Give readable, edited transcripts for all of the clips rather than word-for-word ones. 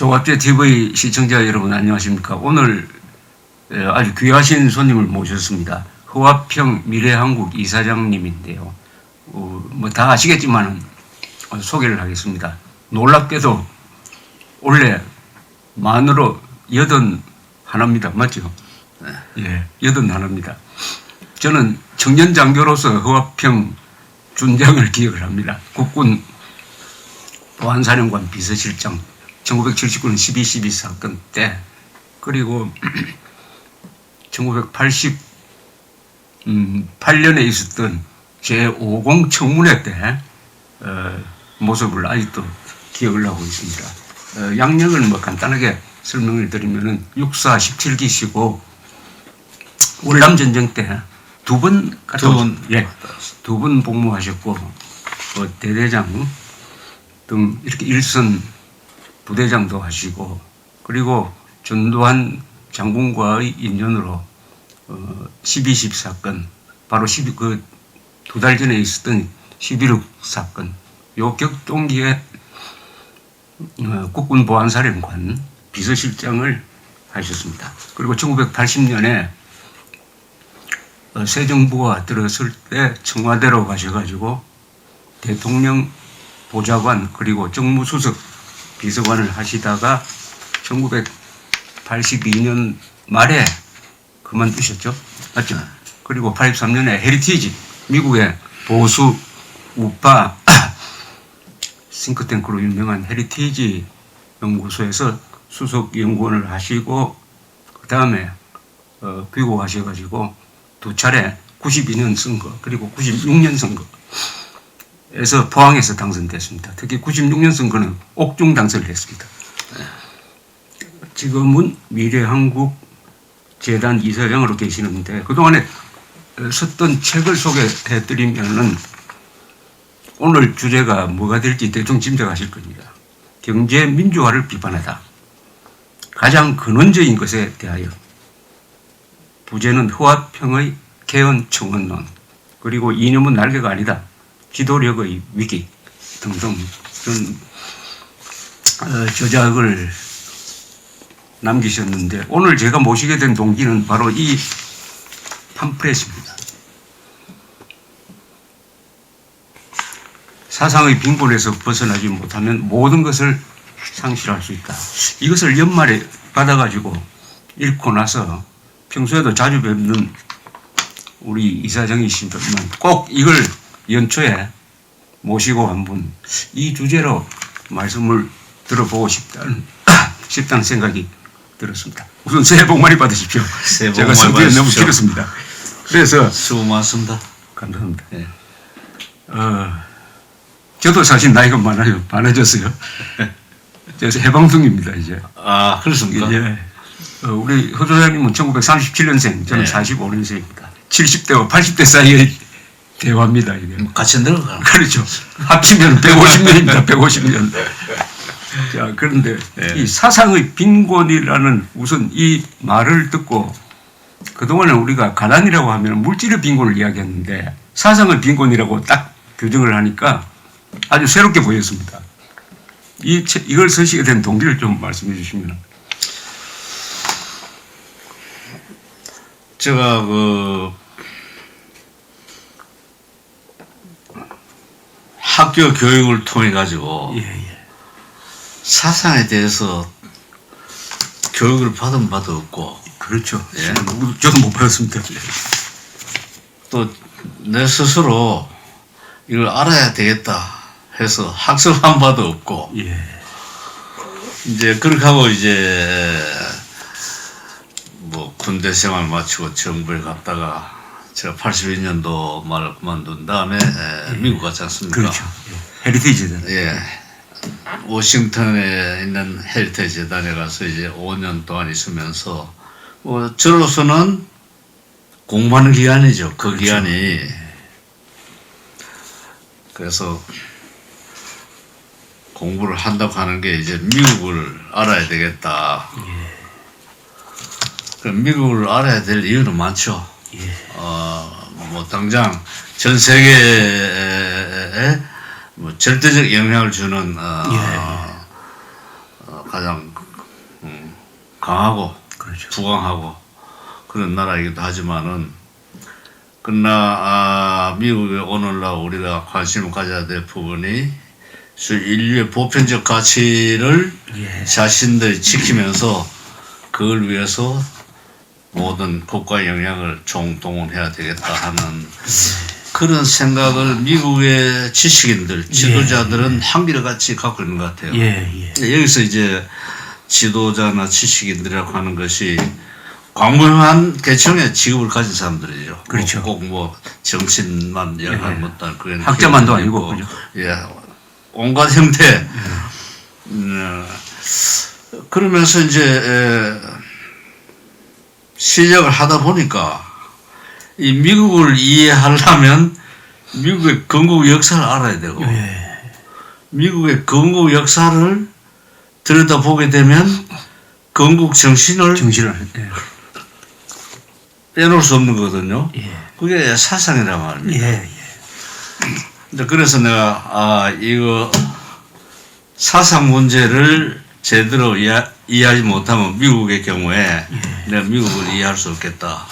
조갑제 TV 시청자 여러분 안녕하십니까. 오늘 아주 귀하신 손님을 모셨습니다. 허화평 미래한국 이사장님인데요. 뭐 다 아시겠지만 소개를 하겠습니다. 놀랍게도 원래 만으로 81입니다. 맞죠? 예, 81입니다. 저는 청년장교로서 허화평 준장을 기억을 합니다. 국군 보안사령관 비서실장 1979년 12.12 사건 때, 그리고 1988년에 있었던 제50 청문회 때 모습을 아직도 기억을 하고 있습니다. 양력을 뭐 간단하게 설명을 드리면은 육사 17기시고 월남전쟁 때 두 번 복무하셨고, 대대장 등 이렇게 일선 부대장도 하시고, 그리고 전두환 장군과의 인연으로 12.10 사건, 바로 두 달 전에 있었던 11.6 사건, 요 격동기에 국군 보안사령관 비서실장을 하셨습니다. 그리고 1980년에 새 정부가 들어설 때 청와대로 가셔가지고 대통령 보좌관 그리고 정무수석 비서관을 하시다가 1982년 말에 그만두셨죠. 맞죠? 그리고 83년에 헤리티지, 미국의 보수 우파 싱크탱크로 유명한 헤리티지 연구소에서 수석 연구원을 하시고, 그 다음에 귀국하셔가지고 두 차례 92년 선거 그리고 96년 선거에서 포항에서 당선됐습니다. 특히 96년 선거는 옥중 당선을 했습니다. 지금은 미래한국 재단 이사장으로 계시는데, 그동안에 썼던 책을 소개해 드리면은 오늘 주제가 뭐가 될지 대충 짐작하실 겁니다. 경제 민주화를 비판하다. 가장 근원적인 것에 대하여. 부제는 허화평의 개헌 청원론, 그리고 이념은 날개가 아니다. 지도력의 위기 등등 그런 저작을 남기셨는데, 오늘 제가 모시게 된 동기는 바로 이 팜프렛입니다. 사상의 빈곤에서 벗어나지 못하면 모든 것을 상실할 수 있다. 이것을 연말에 받아가지고 읽고 나서 평소에도 자주 뵙는 우리 이사장이시지만 꼭 이걸 연초에 모시고 한번 이 주제로 말씀을 들어보고 싶다는 생각이 들었습니다. 우선 새해 복 많이 받으십시오. 새해 복 제가 많이 성격이 받으십시오. 너무 길었습니다. 그래서 수고 많습니다. 감사합니다. 예. 저도 사실 나이가 많아졌어요. 그래서 해방둥입니다 이제. 아, 그렇습니까? 예. 우리 허 소장님은 1937년생, 저는 네. 45년생입니다. 70대와 80대 사이의 대화입니다, 이게. 같이 들어가는 그렇죠. 합치면 150년입니다, 150년. 자, 그런데 네. 이 사상의 빈곤이라는 우선 이 말을 듣고, 그동안에 우리가 가난이라고 하면 물질의 빈곤을 이야기했는데 사상의 빈곤이라고 딱 규정을 하니까 아주 새롭게 보였습니다. 이걸 쓰시게 된 동기를 좀 말씀해 주시면. 제가 학교 교육을 통해 가지고 사상에 대해서 교육을 받은 바도 없고, 그렇죠. 예. 저도 못 받았습니다. 또 내 스스로 이걸 알아야 되겠다 해서 학습한 바도 없고, 예. 이제 그렇게 하고 이제 뭐 군대 생활 마치고 정부에 갔다가 제가 82년도 말을 그만둔 다음에 미국 갔지 않습니까? 그렇죠. 헤리티지는. 예. 워싱턴에 있는 헤리테지 재단에 가서 이제 5년 동안 있으면서 뭐 저로서는 공부하는 기간이죠. 그 그렇죠. 기간이. 그래서 공부를 한다고 하는 게 이제 미국을 알아야 되겠다. 그럼 미국을 알아야 될 이유는 많죠. 뭐 당장 전 세계에 뭐 절대적 영향을 주는 가장 강하고 그렇죠. 부강하고 그런 나라이기도 하지만은 그러나 미국에 오늘날 우리가 관심을 가져야 될 부분이 인류의 보편적 가치를 예. 자신들이 지키면서 그걸 위해서 모든 국가의 영향을 총동원해야 되겠다 하는 그런 생각을 미국의 지식인들, 지도자들은 한결같이 갖고 있는 것 같아요. 예. 여기서 이제 지도자나 지식인들이라고 하는 것이 광범위한 계층의 직업을 가진 사람들이죠. 그렇죠. 꼭 뭐 정신만 이야기하는 것도 아니고 그런 학자만도 기업도 아니고, 있고, 그죠? 예, 온갖 형태. 그러면서 이제 시작을 하다 보니까 이 미국을 이해하려면 미국의 건국 역사를 알아야 되고 미국의 건국 역사를 들여다보게 되면 건국 정신을 예. 빼놓을 수 없는 거거든요. 예. 그게 사상이란 말입니다. 예. 이제 그래서 내가 이거 사상 문제를 제대로 이해하지 못하면 미국의 경우에 내가 미국을 이해할 수 없겠다.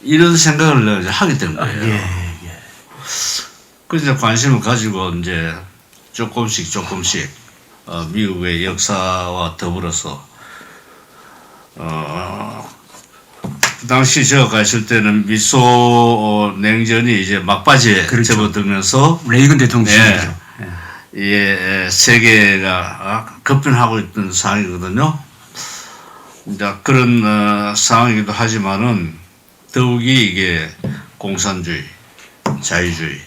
이런 생각을 내가 이제 하게 된 거예요. 그래서 관심을 가지고 이제 조금씩 미국의 역사와 더불어서 그 당시 제가 가 있을 때는 미소 냉전이 이제 막바지에 그렇죠. 접어들면서 레이건 대통령이죠. 세계가 급변하고 있던 상황이거든요. 이제 그런 상황이기도 하지만은 더욱이 이게 공산주의, 자유주의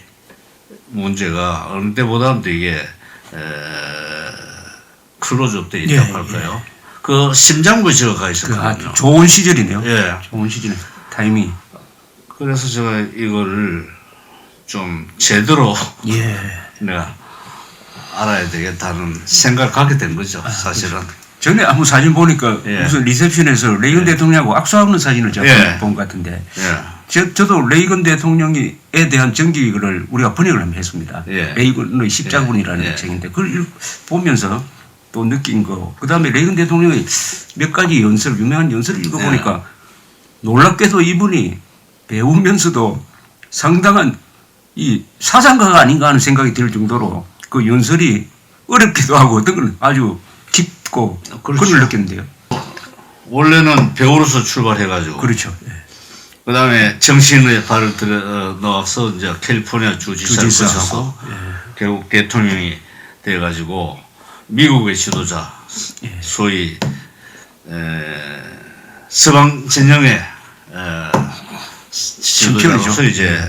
문제가 어느 때보다는 되게 클로즈업되어 있다고 할까요? 그 심장부에 제가 가 있었거든요. 좋은 시절이네요. 예. 좋은 시절에 타이밍이. 그래서 제가 이거를 좀 제대로 내가 알아야 되겠다는 생각을 갖게 된 거죠, 사실은. 전에 아무 사진 보니까 예. 무슨 리셉션에서 레이건 대통령하고 악수하는 사진을 제가 본 것 같은데 저도 레이건 대통령에 대한 정기를 우리가 번역을 한번 했습니다. 레이건의 십자군이라는 책인데 그걸 보면서 또 느낀 거. 그 다음에 레이건 대통령의 몇 가지 연설, 유명한 연설을 읽어보니까 놀랍게도 이분이 배우면서도 상당한 이 사상가가 아닌가 하는 생각이 들 정도로 그 연설이 어렵기도 하고 어떤 건 아주 깊고 그걸 느꼈는데요. 원래는 배우로서 출발해가지고. 그렇죠. 그 다음에 정신의 발을 들여 넣어서 이제 캘리포니아 주지사를 거쳐서 결국 대통령이 돼가지고 미국의 지도자, 소위 서방 진영의 지도자로서 이제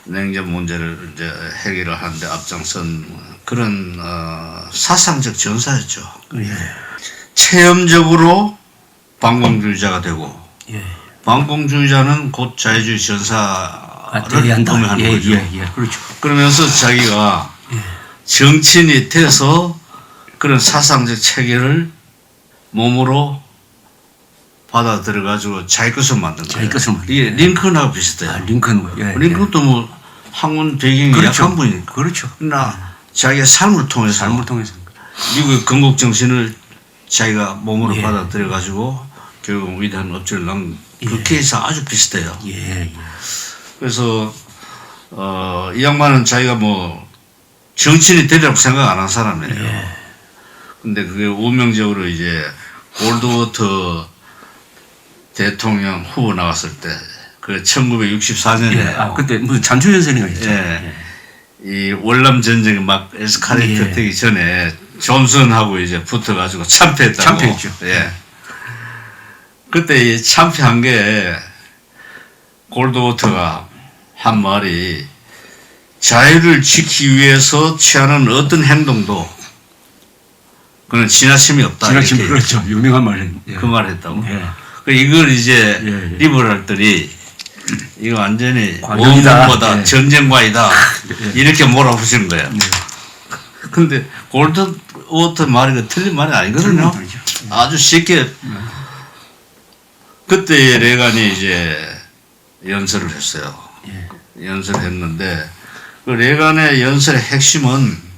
냉전 문제를 이제 해결을 하는데 앞장선 그런 사상적 전사였죠. 체험적으로 반공주의자가 되고 반공주의자는 곧 자유주의 전사를 의미하는 거죠. 그렇죠. 그러면서 자기가 정치인이 돼서 그런 사상적 체계를 몸으로 받아들여가지고 자기 것을 만든 거예요. 자기 것을 만든 이게 링컨하고 비슷해요. 링컨도 뭐 학문 배경이 약한 분이니까. 그렇죠. 그러나 자기의 삶을 통해서 미국의 건국 정신을 자기가 몸으로 받아들여가지고 결국 위대한 업적을 남긴 그 케이스 아주 비슷해요. 그래서 이 양반은 자기가 뭐 정치인이 되리라고 생각 안 한 사람이에요. 근데 그게 운명적으로 이제 골드워터 대통령 후보 나왔을 때, 그 1964년에. 그때 무슨 잔초연설인가 했죠. 이 월남 전쟁이 막 에스카레이터 되기 전에 존슨하고 이제 붙어가지고 참패했다고. 참패했죠. 그때 이 참패한 게 골드워터가 한 말이 자유를 지키기 위해서 취하는 어떤 행동도 그건 지나침이 없다. 지나침이 그렇죠. 유명한 말이에요. 그 말을 했다고. 이걸 이제 리버럴들이 이거 완전히 원문보다 전쟁과이다 이렇게 몰아붙이는 거야. 근데 골드워터 말이 틀린 말이 아니거든요. 아주 쉽게. 그때 레간이 이제 연설을 했어요. 연설을 했는데 그 레간의 연설의 핵심은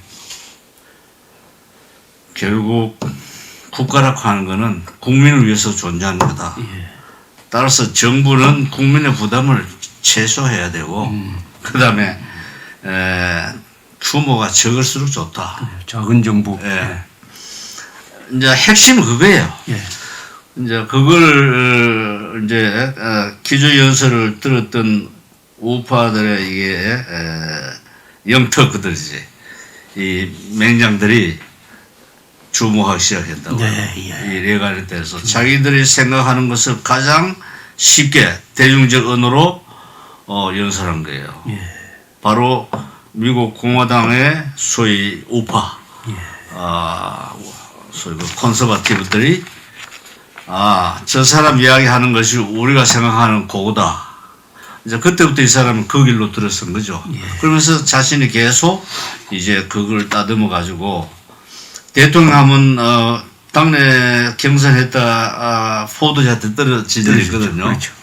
결국 국가라고 하는 것은 국민을 위해서 존재하는 거다. 예. 따라서 정부는 국민의 부담을 최소해야 되고 그다음에 규모가 적을수록 좋다. 작은 정부. 예. 이제 핵심은 그거예요. 예. 이제 그걸 이제 기조 연설을 들었던 우파들의 이게 영특들이지 이 맹장들이 주목하기 시작했다고. 네, 예. 이 레간에 대해서 자기들이 생각하는 것을 가장 쉽게 대중적 언어로 연설한 거예요. 예. 바로 미국 공화당의 소위 우파, 예. 소위 그 콘서바티브들이 저 사람 이야기하는 것이 우리가 생각하는 고거다. 이제 그때부터 이 사람은 그 길로 들어선 거죠. 예. 그러면서 자신이 계속 이제 그걸 따듬어 가지고 대통령 하면 당내 경선했다 포드한테 떨어진 적이 있거든요. 그렇죠.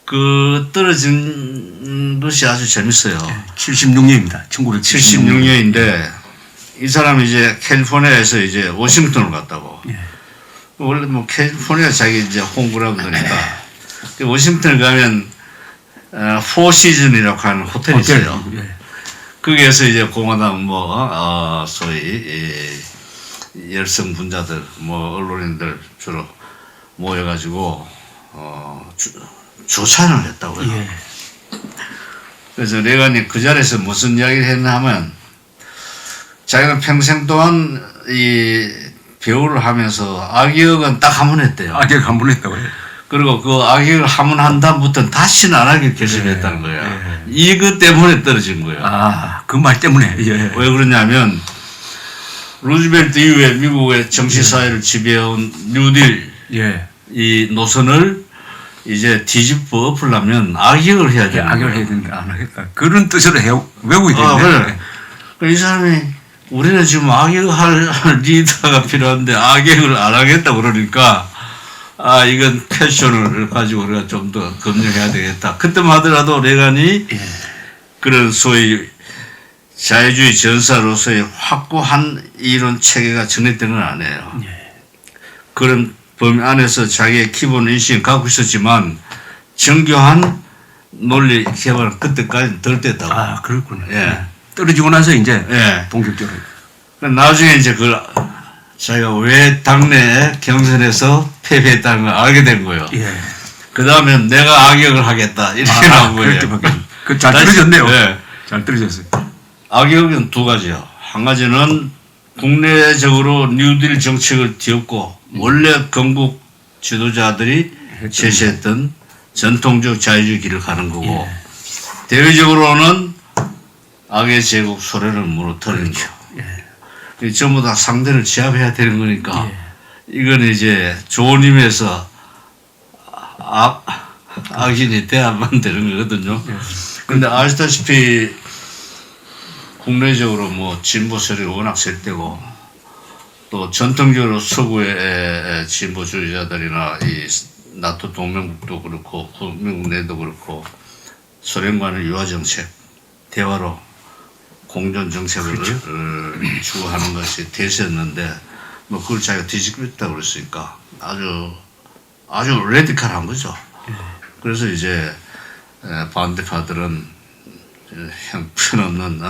그 떨어진 것이 아주 재밌어요. 76년입니다. 76년인데 이 사람이 이제 캘리포니아에서 이제 워싱턴을 갔다고. 예. 원래 뭐 캘리포니아 자기 이제 홈그라운드니까 워싱턴을 가면 포 시즌이라고 하는 호텔이 있어요. 예. 거기에서 이제 공화당 소위 열성 분자들 언론인들 주로 모여가지고 조찬을 했다고요. 예. 그래서 레간이 그 자리에서 무슨 이야기를 했나 하면 자기가 평생 동안 이 배우를 하면서 악역은 딱 한 번 했대요. 악역 한 번 했다고 해요. 그리고 그 악역을 한 번 한 다음부터는 다시는 안 하기로 결심했다는 거예요. 예. 이것 때문에 떨어진 거예요. 그 말 때문에. 예. 왜 그러냐면 루즈벨트 이후에 미국의 정치 사회를 지배해온 뉴딜 예. 이 노선을 이제 뒤집어 엎으려면 악역을 해야 돼요. 악역을 해야 된다. 안 하겠다. 그런 뜻으로 외우게 되는데. 그래. 이 사람이 우리는 지금 악역할 리더가 필요한데 악역을 안 하겠다 그러니까 이건 패션을 가지고 우리가 좀 더 검증해야 되겠다. 그때만 하더라도 레간이 예. 그런 소위 자유주의 전사로서의 확고한 이론 체계가 정립된 건 아니에요. 예. 그런 범위 안에서 자기의 기본 인식을 갖고 있었지만 정교한 논리 개발은 그때까지 덜 됐다고. 그렇군요. 예. 떨어지고 나서 이제 예. 본격적으로. 나중에 이제 자기가 왜 당내 경선에서 패배했다는 걸 알게 된 거예요. 예. 그 다음에 내가 악역을 하겠다. 이렇게 나온 거예요. 잘 떨어졌네요. 네. 잘 떨어졌어요. 악역은 두 가지요. 한 가지는 국내적으로 뉴딜 정책을 뒤엎고 원래 건국 지도자들이 제시했던 전통적 자유주의 길을 가는 거고 대외적으로는 악의 제국 소련을 무너뜨리는 거. 이 전부 다 상대를 제압해야 되는 거니까 이건 이제 좋은 의미에서 악인이 돼야만 되는 거거든요. 그런데 아시다시피 국내적으로 진보 세력이 워낙 셀때고 또 전통적으로 서구의 진보주의자들이나 이 나토 동맹국도 그렇고 미국 내도 그렇고 소련과의 유화 정책, 대화로 공존 정책을 추구하는 것이 대세였는데 그걸 자기가 뒤집겠다고 그랬으니까 아주 레디컬한 거죠. 그래서 이제 반대파들은 형편없는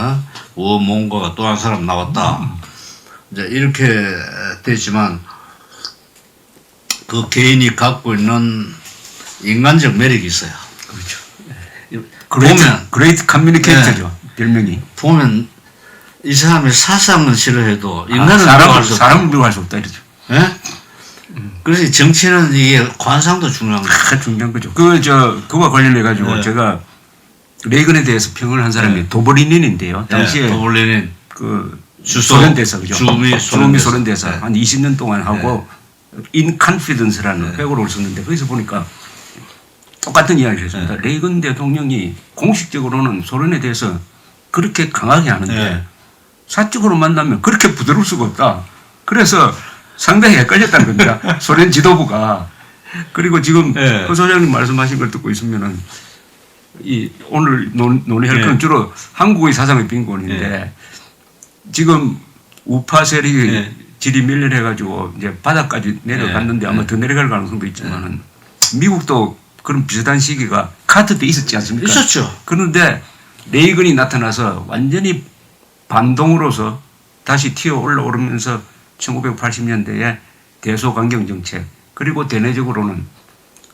우mongo가 또 한 사람 나왔다. 이제 이렇게 되지만 그 개인이 갖고 있는 인간적 매력이 있어요. 그렇죠. 그레이트 커뮤니케이터죠. 별명이. 보면 이 사람의 사상은 싫어해도 인간은 사람을 미워할 수 없다 이러죠. 예? 그래서 정치는 이게 관상도 중요한 거예요. 중요한 거죠. 그와 관련해 가지고 제가 레이건에 대해서 평을 한 사람이 도보리닌인데요. 당시에 도볼레닌 소련 대사죠. 주미 소련 대사 한 20년 동안 하고 인컨피던스라는 회고록을 썼는데 거기서 보니까 똑같은 이야기를 했습니다. 레이건 대통령이 공식적으로는 소련에 대해서 그렇게 강하게 하는데 사적으로 만나면 그렇게 부드러울 수가 없다. 그래서 상당히 헷갈렸다는 겁니다. 소련 지도부가. 그리고 지금 허 소장님 말씀하신 걸 듣고 있으면은 오늘 논의할 건 주로 한국의 사상의 빈곤인데 지금 우파 세력이 질이 밀려해가지고 이제 바닥까지 내려갔는데 아마 더 내려갈 가능성도 있지만은 미국도 그런 비슷한 시기가 카터 때 있었지 않습니까? 있었죠. 그런데 레이건이 나타나서 완전히 반동으로서 다시 튀어 올라오면서 1980년대에 대소강경 정책 그리고 대내적으로는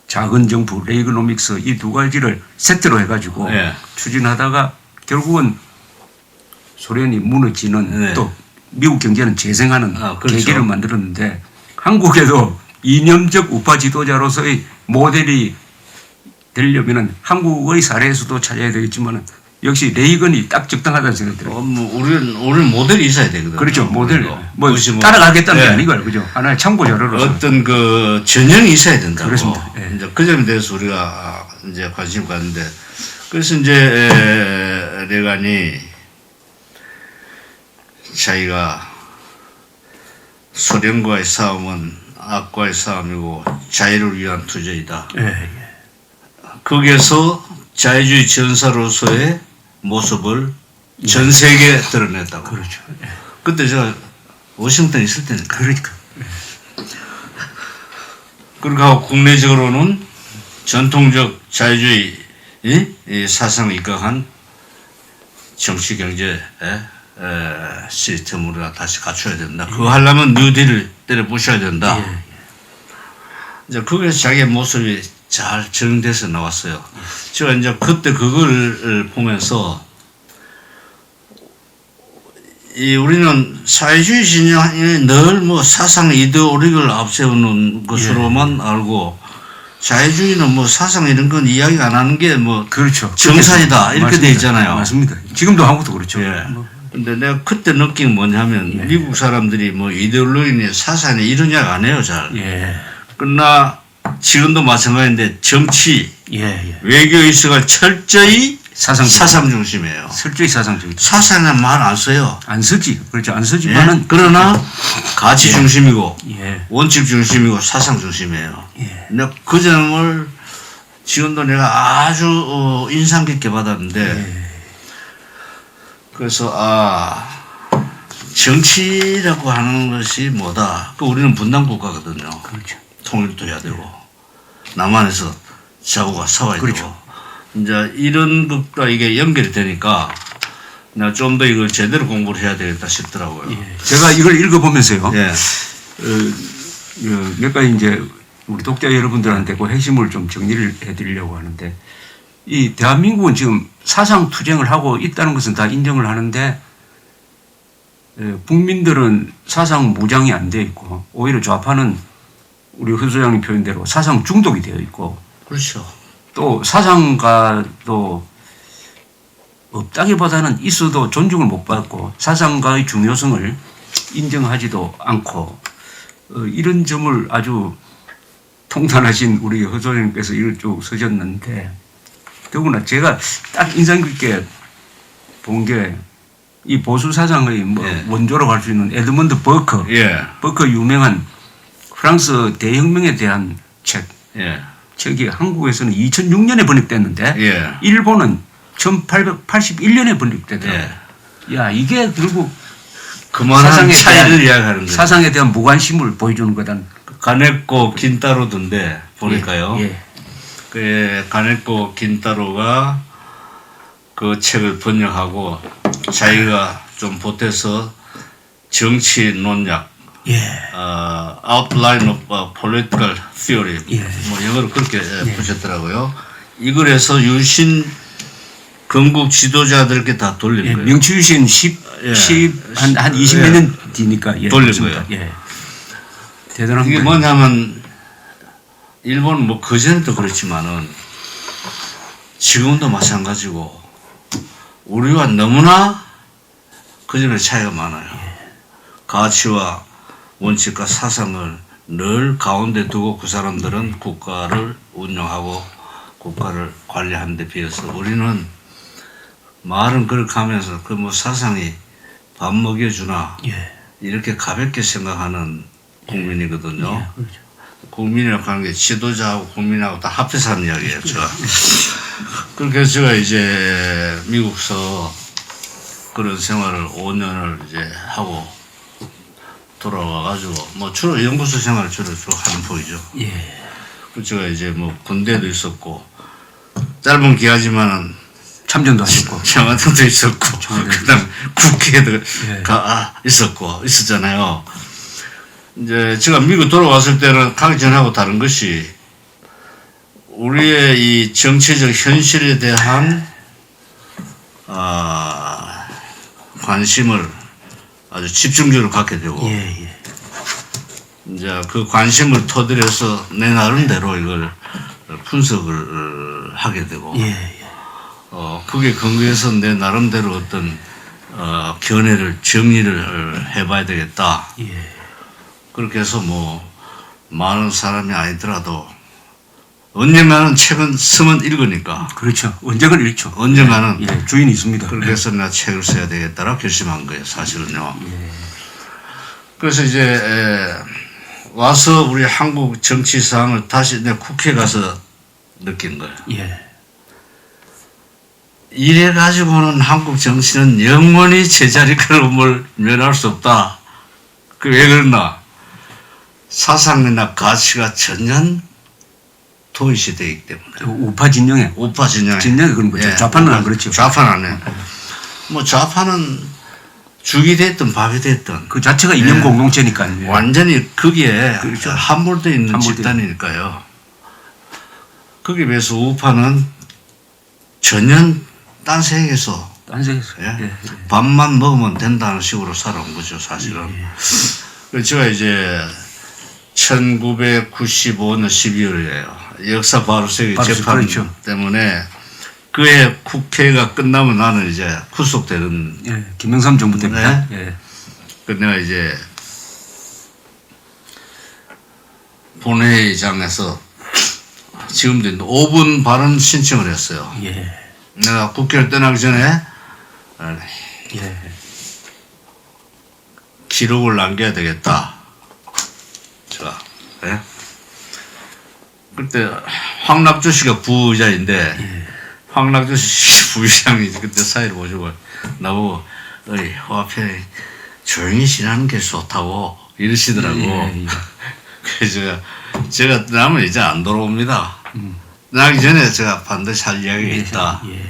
작은 정부 레이거노믹스 이 두 가지를 세트로 해가지고 예. 추진하다가 결국은 소련이 무너지는 네. 또 미국 경제는 재생하는 그렇죠. 계기를 만들었는데 한국에도 이념적 우파 지도자로서의 모델이 되려면은 한국의 사례에서도 찾아야 되겠지만은 역시 레이건이 딱 적당하다는 생각이 들어요. 뭐 우리는 모델이 있어야 되거든. 그렇죠. 모델. 뭐 그것이 뭐- 따라가겠다는 게 예. 아니고요. 그죠. 하나의 참고 자료로서. 어떤 그 전형이 있어야 된다고. 그렇습니다. 예. 이제 그 점에 대해서 우리가 이제 관심을 갖는데 그래서 이제 레간이 자기가 소련과의 싸움은 악과의 싸움이고 자유를 위한 투쟁이다. 예, 예. 거기에서 자유주의 전사로서의 모습을 전 세계에 드러냈다고. 그렇죠. 예. 그때 제가 워싱턴에 있을 때니까. 그러니까. 그러니까 국내적으로는 전통적 자유주의 이 사상을 입각한 정치 경제 시스템을 우리가 다시 갖춰야 된다. 그거 하려면 뉴딜을 때려 부셔야 된다. 예. 이제 거기에서 자기의 모습이 잘 정돼서 나왔어요. 제가 이제 그때 그걸 보면서 우리는 사회주의 진영이 늘 뭐 사상 이데올로기를 앞세우는 것으로만 알고 자유주의는 뭐 사상 이런 건 이야기 안 하는 게 뭐 그렇죠. 정상이다 이렇게 맞습니다. 돼 있잖아요. 맞습니다. 지금도 한국도 그렇죠. 예. 뭐. 근데 내가 그때 느낀 게 뭐냐면 미국 사람들이 뭐 이데올로기니 사상이 이런 이야기 안 해요 잘. 예. 그러나 지금도 마찬가지인데 정치, 예, 예. 외교 이슈가 철저히 사상적. 사상 중심이에요. 철저히 사상적이죠. 사상은 말 안 써요. 안 쓰지. 그렇죠. 안 예? 쓰지만은 그러나 가치 중심이고 예. 원칙 중심이고 사상 중심이에요. 예. 근데 그 점을 지금도 내가 아주 인상 깊게 받았는데 그래서 정치라고 하는 것이 뭐다. 그 우리는 분단 국가거든요. 그렇죠. 통일도 해야 되고 남한에서 자고가 싸워야 그렇죠. 되고 이제 이런 것과 이게 연결이 되니까 내가 좀 더 이걸 제대로 공부를 해야 되겠다 싶더라고요. 예. 제가 이걸 읽어보면서요. 예. 몇 가지 이제 우리 독자 여러분들한테 그 핵심을 좀 정리를 해드리려고 하는데 이 대한민국은 지금 사상 투쟁을 하고 있다는 것은 다 인정을 하는데 국민들은 사상 무장이 안 되어 있고 오히려 좌파는 우리 허 소장님 표현대로 사상 중독이 되어 있고 그렇죠. 또 사상가도 없다기보다는 있어도 존중을 못 받고 사상가의 중요성을 인정하지도 않고 이런 점을 아주 통탄하신 우리 허 소장님께서 이걸 쭉 쓰셨는데 더구나 제가 딱 인상 깊게 본 게 이 보수 사상의 뭐 예. 원조라고 할 수 있는 에드먼드 버커, 예. 버커 유명한 프랑스 대혁명에 대한 예. 책이 한국에서는 2006년에 번역됐는데 예. 일본은 1881년에 번역됐더라고요. 예. 야 이게 결국 그만한 사상에 차이를 대한- 이야기하는 거예요. 사상에 대한 무관심을 보여주는 거다. 가네코 긴타로던데 보니까요. 예. 그 가네코 긴타로가 그 책을 번역하고 자기가 좀 보태서 정치 논약, 예. Outline of Political Theory, 예. 뭐 영어로 그렇게 보셨더라고요. 이걸 해서 유신 건국 지도자들께 다 돌린 예. 거예요. 명치유신 예. 한 20몇 년 뒤니까 예. 돌린 맞습니다. 거예요. 예. 대단한 이게 거예요. 뭐냐면 일본은 뭐 그전에도 그렇지만은 지금도 마찬가지고 우리와 너무나 그전에 차이가 많아요. 가치와 원칙과 사상을 늘 가운데 두고 그 사람들은 국가를 운영하고 국가를 관리하는 데 비해서 우리는 말은 그렇게 하면서 그 뭐 사상이 밥 먹여주나 예. 이렇게 가볍게 생각하는 국민이거든요. 예. 그렇죠. 국민이라고 하는 게 지도자하고 국민하고 다 합해서 하는 이야기예요, 제가. 그렇게 해서 제가 이제 미국서 그런 생활을 5년을 이제 하고 돌아와가지고 뭐 주로 연구소 생활을 주로 하는 편이죠. 예. 그 제가 이제 뭐 군대도 있었고 짧은 기간이지만은 참전도 하셨고. 청와대도 있었고 그다음 국회에도 예. 있었잖아요. 이제 제가 미국 돌아왔을 때는 가기 전하고 다른 것이 우리의 이 정치적 현실에 대한 관심을 아주 집중적으로 갖게 되고 예, 예. 이제 그 관심을 터뜨려서 내 나름대로 이걸 분석을 하게 되고 예, 예. 그게 근거해서 내 나름대로 어떤 견해를 정리를 해봐야 되겠다. 예. 그렇게 해서 뭐 많은 사람이 아니더라도 언젠가는 책은 쓰면 읽으니까 그렇죠. 언젠가는 읽죠. 언젠가는 예, 주인이 있습니다. 그렇게 해서 내가 책을 써야 되겠다라 결심한 거예요, 사실은요. 예. 그래서 이제 와서 우리 한국 정치 상황을 다시 내 국회 가서 느낀 거예요. 예. 이래 가지고는 한국 정치는 영원히 제자리걸음을 면할 수 없다. 그 왜 그러나 사상이나 가치가 전혀 도입이 되기 때문에. 우파 진영에. 우파 진영에. 진영에 그런 거죠. 좌파는 안 그렇죠. 좌파는 안 해. 뭐 좌파는 죽이 됐든 밥이 됐든 그 자체가 이념 공동체니까요. 완전히 거기에 그렇죠. 함몰되어 있는 함몰되어 집단이니까요. 거기에 비해서 우파는 전혀 딴 세계에서 딴 세계에서. 예? 예. 밥만 먹으면 된다는 식으로 살아온 거죠, 사실은. 그래서 제가 이제 1995년 12월이에요. 역사 바로세기 재판 그렇죠. 때문에 그해 국회가 끝나면 나는 이제 구속되는. 예. 김영삼 정부 때입니다. 예. 그 내가 이제 본회의장에서 지금도 5분 발언 신청을 했어요. 예. 내가 국회를 떠나기 전에 예. 기록을 남겨야 되겠다. 제가. 예? 그때 황낙조 씨가 부의장인데 황낙조 씨 부의장이 그때 사회를 보시고 나보고 어이 화폐 조용히 지나는 게 좋다고 이러시더라고. 예, 예. 그래서 제가 나면 이제 안 돌아옵니다. 나기 전에 제가 반드시 할 이야기가 있다. 예.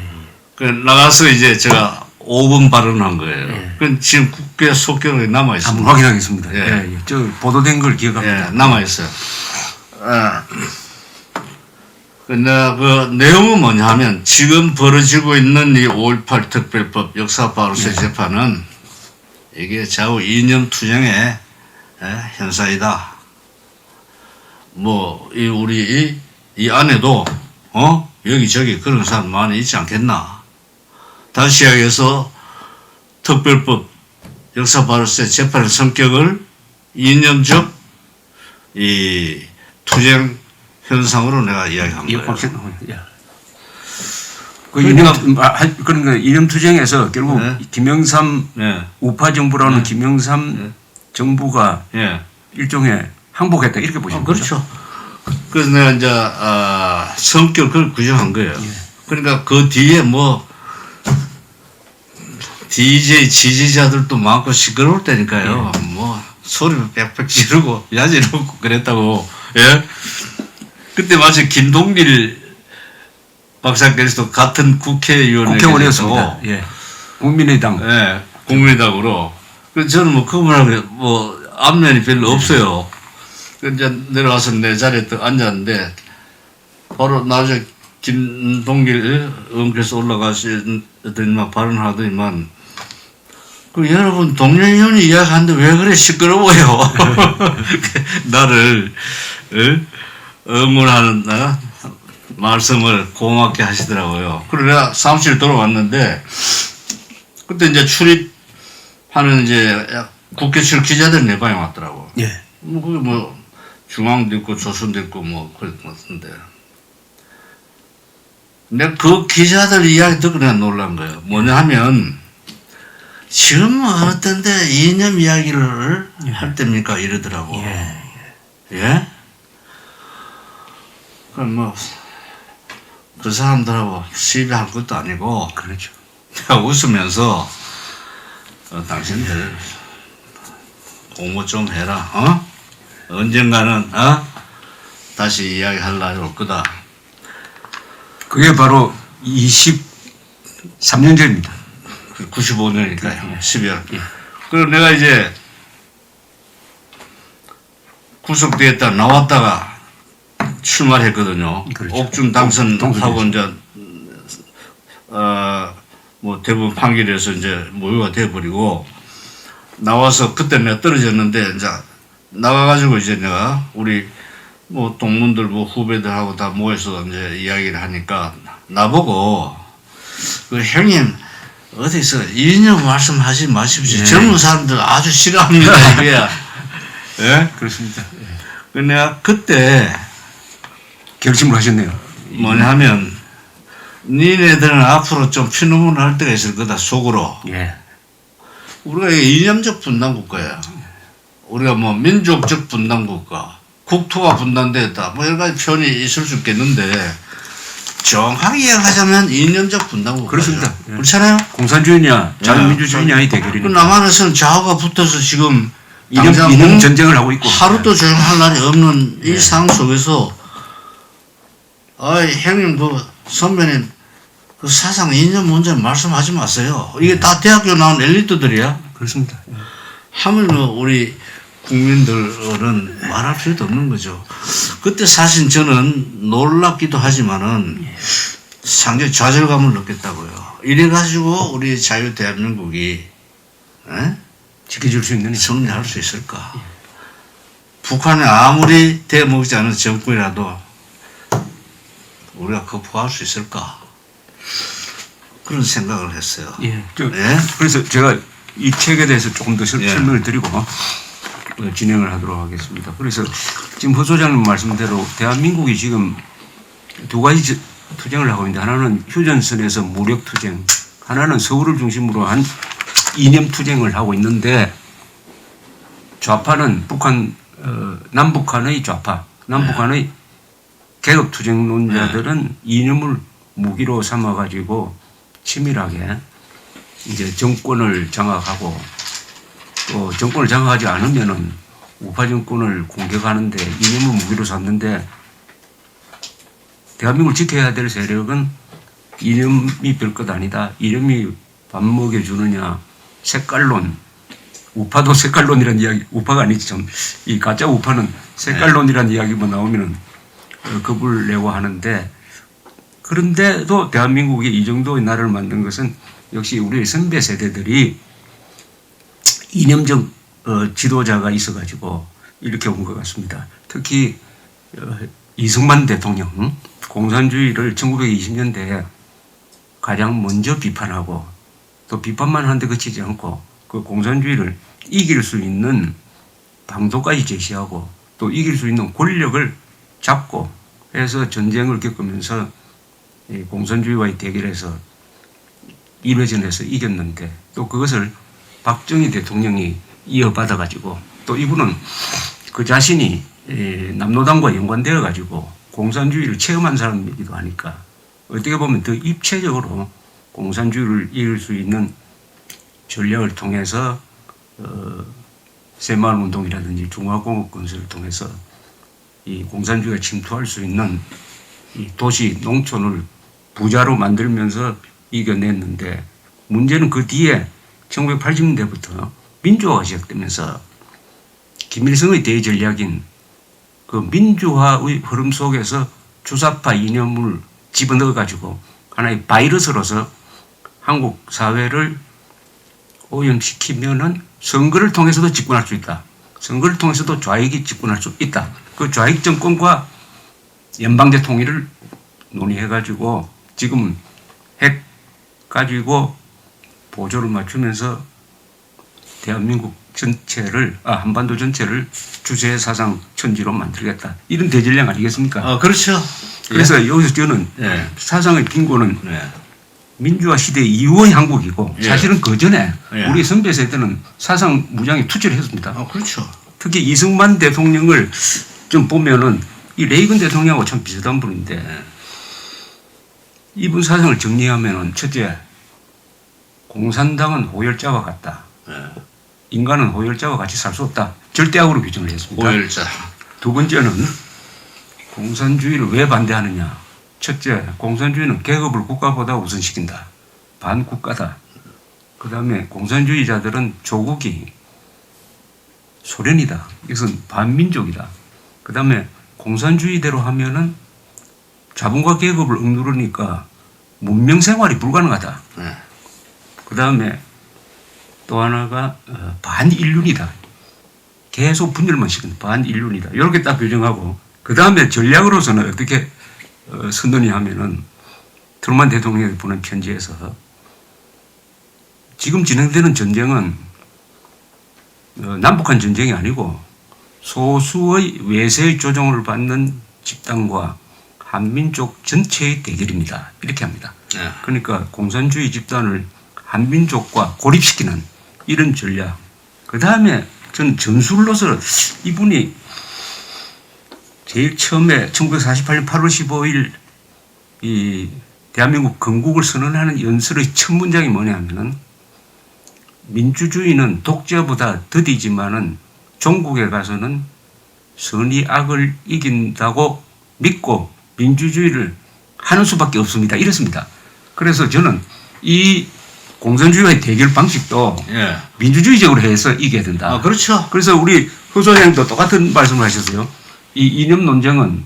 그 나가서 이제 제가 5분 발언한 거예요. 예. 그 지금 국회 속기록에 남아 있습니다. 한번 확인하겠습니다. 예. 예. 예. 저 보도된 걸 기억합니다. 예, 남아 있어요. 근데 그 내용은 뭐냐면 지금 벌어지고 있는 이 5.18 특별법 역사 바로세 재판은 이게 좌우 이념 투쟁의 현상이다. 뭐 이 우리 이 안에도 여기저기 그런 사람 많이 있지 않겠나. 다시 이야기해서 특별법 역사 바로세 재판의 성격을 이념적 이 투쟁 현상으로 내가 이야기한 거예요. 그 그러니까 이념 투쟁에서 결국 네. 김영삼 예, 우파 정부라는 김영삼 정부가 예. 일종의 항복했다 이렇게 보시면 그렇죠. 그래서 내가 이제 성격을 그걸 규정한 거예요. 그러니까 그 뒤에 뭐 DJ 지지자들도 많고 시끄러울 때니까요. 뭐 소리 빽빽 지르고 야지르고 그랬다고. 예. 그때 마치 김동길 박사께서도 같은 국회의원이었습니다. 예. 국민의당. 예. 국민의당으로. 그래서 저는 뭐 그분하고 뭐 안면이 별로 없어요. 그 이제 내려와서 내 자리에 또 앉았는데 바로 나중에 김동길 의원께서 올라가시더니만 발언하더니만 그 여러분 동료의원이 이야기하는데 왜 그래 시끄러워요. 나를 응원하는 말씀을 고맙게 하시더라고요. 그래 내가 사무실 돌아왔는데 그때 이제 출입하는 이제 국회 출 기자들 내 방에 왔더라고. 예. 뭐 그게 뭐 중앙도 있고 조선도 있고 뭐 그랬던 것 같은데 내가 그 기자들 이야기 듣고 내가 놀란 거예요. 뭐냐 하면 지금 어떤 데 이념 이야기를 할 때입니까 이러더라고. 예. 예? 그럼 뭐 그 사람들하고 시비할 것도 아니고 그렇죠. 내가 웃으면서 당신들 공부 좀 해라. 언젠가는 다시 이야기할 날이 올 거다. 그게 바로 23년 전입니다. 95년이니까요. 12월. 예. 그리고 내가 이제 구속됐다 나왔다가 출마를 했거든요. 그렇죠. 옥중 당선하고 동선이죠. 이제 뭐 대부분 판결에서 이제 무효가 돼버리고 나와서 그때 내가 떨어졌는데 이제 나가가지고 이제 내가 우리 뭐 동문들 뭐 후배들하고 다 모여서 이제 이야기를 하니까 나보고 그 형님 어디서 이념 말씀하지 마십시오. 예. 젊은 사람들 아주 싫어합니다 이게. 예? 그렇습니다. 예. 그 내가 그때 결심을 하셨네요. 뭐냐 하면 니네들은 앞으로 좀 피눈물 날 때가 있을 거다 속으로. 예. 우리가 이념적 분단 국가야. 우리가 뭐 민족적 분단 국가, 국토가 분단됐다. 뭐 여러 가지 표현이 있을 수 있겠는데 정확하게 이야기하자면 이념적 분단 국가. 그렇습니다. 예. 그렇잖아요. 공산주의냐 자유민주주의냐의 그 대결이니까. 남한에서는 좌우가 붙어서 지금 이념 당장 전쟁을 하고 있고. 하루도 조용할 날이 없는 이 예. 상황 속에서 형님 그 선배님 그 사상 이념 문제 말씀하지 마세요. 이게 다 대학교 나온 엘리트들이야. 그렇습니다. 예. 하물며 우리 국민들은 말할 필요도 없는 거죠. 그때 사실 저는 놀랍기도 하지만은 상당히 좌절감을 느꼈다고요. 이래가지고 우리 자유 대한민국이 지켜줄 수 있는 승리할 수 있을까? 북한이 아무리 대먹지 않은 정권이라도 우리가 극복할 수 있을까? 그런 생각을 했어요. 예. 예? 그래서 제가 이 책에 대해서 조금 더 예. 설명을 드리고 진행을 하도록 하겠습니다. 그래서 지금 허 소장님 말씀대로 대한민국이 지금 두 가지 투쟁을 하고 있는데 하나는 휴전선에서 무력 투쟁, 하나는 서울을 중심으로 한 이념 투쟁을 하고 있는데 좌파는 남북한의 좌파, 남북한의 개혁 투쟁론자들은 이념을 무기로 삼아가지고 치밀하게 이제 정권을 장악하고 또 정권을 장악하지 않으면은 우파 정권을 공격하는데 이념을 무기로 삼는데 대한민국을 지켜야 될 세력은 이념이 별것 아니다. 이념이 밥 먹여주느냐. 색깔론. 우파도 색깔론이라는 이야기, 우파가 아니지 좀. 이 가짜 우파는 색깔론이라는 이야기만 나오면은 겁을 내고 하는데 그런데도 대한민국이 이 정도의 나라를 만든 것은 역시 우리 선배 세대들이 이념적 지도자가 있어가지고 이렇게 온 것 같습니다. 특히 이승만 대통령 공산주의를 1920년대에 가장 먼저 비판하고 또 비판만 하는데 그치지 않고 그 공산주의를 이길 수 있는 방도까지 제시하고 또 이길 수 있는 권력을 잡고 해서 전쟁을 겪으면서 이 공산주의와의 대결에서 1회전에서 이겼는데 또 그것을 박정희 대통령이 이어받아 가지고 또 이분은 그 자신이 남로당과 연관되어 가지고 공산주의를 체험한 사람이기도 하니까 어떻게 보면 더 입체적으로 공산주의를 이길 수 있는 전략을 통해서 새마을운동이라든지 중화공업 건설을 통해서 이 공산주의가 침투할 수 있는 이 도시 농촌을 부자로 만들면서 이겨냈는데 문제는 그 뒤에 1980년대부터 민주화가 시작되면서 김일성의 대전략인 그 민주화의 흐름 속에서 주사파 이념을 집어넣어 가지고 하나의 바이러스로서 한국 사회를 오염시키면은 선거를 통해서도 집권할 수 있다. 선거를 통해서도 좌익이 집권할 수 있다. 그 좌익 정권과 연방제 통일을 논의해 가지고 지금은 핵 가지고 보조를 맞추면서 대한민국 전체를 한반도 전체를 주체 사상 천지로 만들겠다. 이런 대전략 아니겠습니까? 그렇죠. 그래서 여기서 저는 예. 사상의 빈곤은 네. 민주화 시대 이후의 한국이고 예. 사실은 그 전에 예. 우리 선배 세대는 사상 무장에 투철을 했습니다. 그렇죠. 특히 이승만 대통령을 좀 보면은 이 레이건 대통령하고 참 비슷한 분인데 이분 사상을 정리하면은 첫째 공산당은 호열자와 같다. 네. 인간은 호열자와 같이 살 수 없다. 절대악으로 규정을 했습니다. 오열자. 두 번째는 공산주의를 왜 반대하느냐. 첫째, 공산주의는 계급을 국가보다 우선시킨다. 반국가다. 그 다음에 공산주의자들은 조국이 소련이다. 이것은 반민족이다. 그 다음에 공산주의대로 하면은 자본과 계급을 억누르니까 문명 생활이 불가능하다. 네. 그 다음에 또 하나가 반인륜이다. 계속 분열만 시키는 반인륜이다. 이렇게 딱 규정하고 그 다음에 전략으로서는 어떻게 선언이 하면은 트루만 대통령이 보낸 편지에서 지금 진행되는 전쟁은 남북한 전쟁이 아니고 소수의 외세의 조종을 받는 집단과 한민족 전체의 대결입니다. 이렇게 합니다. 네. 그러니까 공산주의 집단을 한민족과 고립시키는 이런 전략. 그 다음에 저는 전술로서 이분이 제일 처음에 1948년 8월 15일 이 대한민국 건국을 선언하는 연설의 첫 문장이 뭐냐면은 민주주의는 독재보다 더디지만은 종국에 가서는 선이 악을 이긴다고 믿고 민주주의를 하는 수밖에 없습니다. 이렇습니다. 그래서 저는 이 공산주의와의 대결 방식도 예. 민주주의적으로 해서 이겨야 된다. 아, 그렇죠. 그래서 우리 hu 소장님도 똑같은 말씀을 하셨어요. 이 이념 논쟁은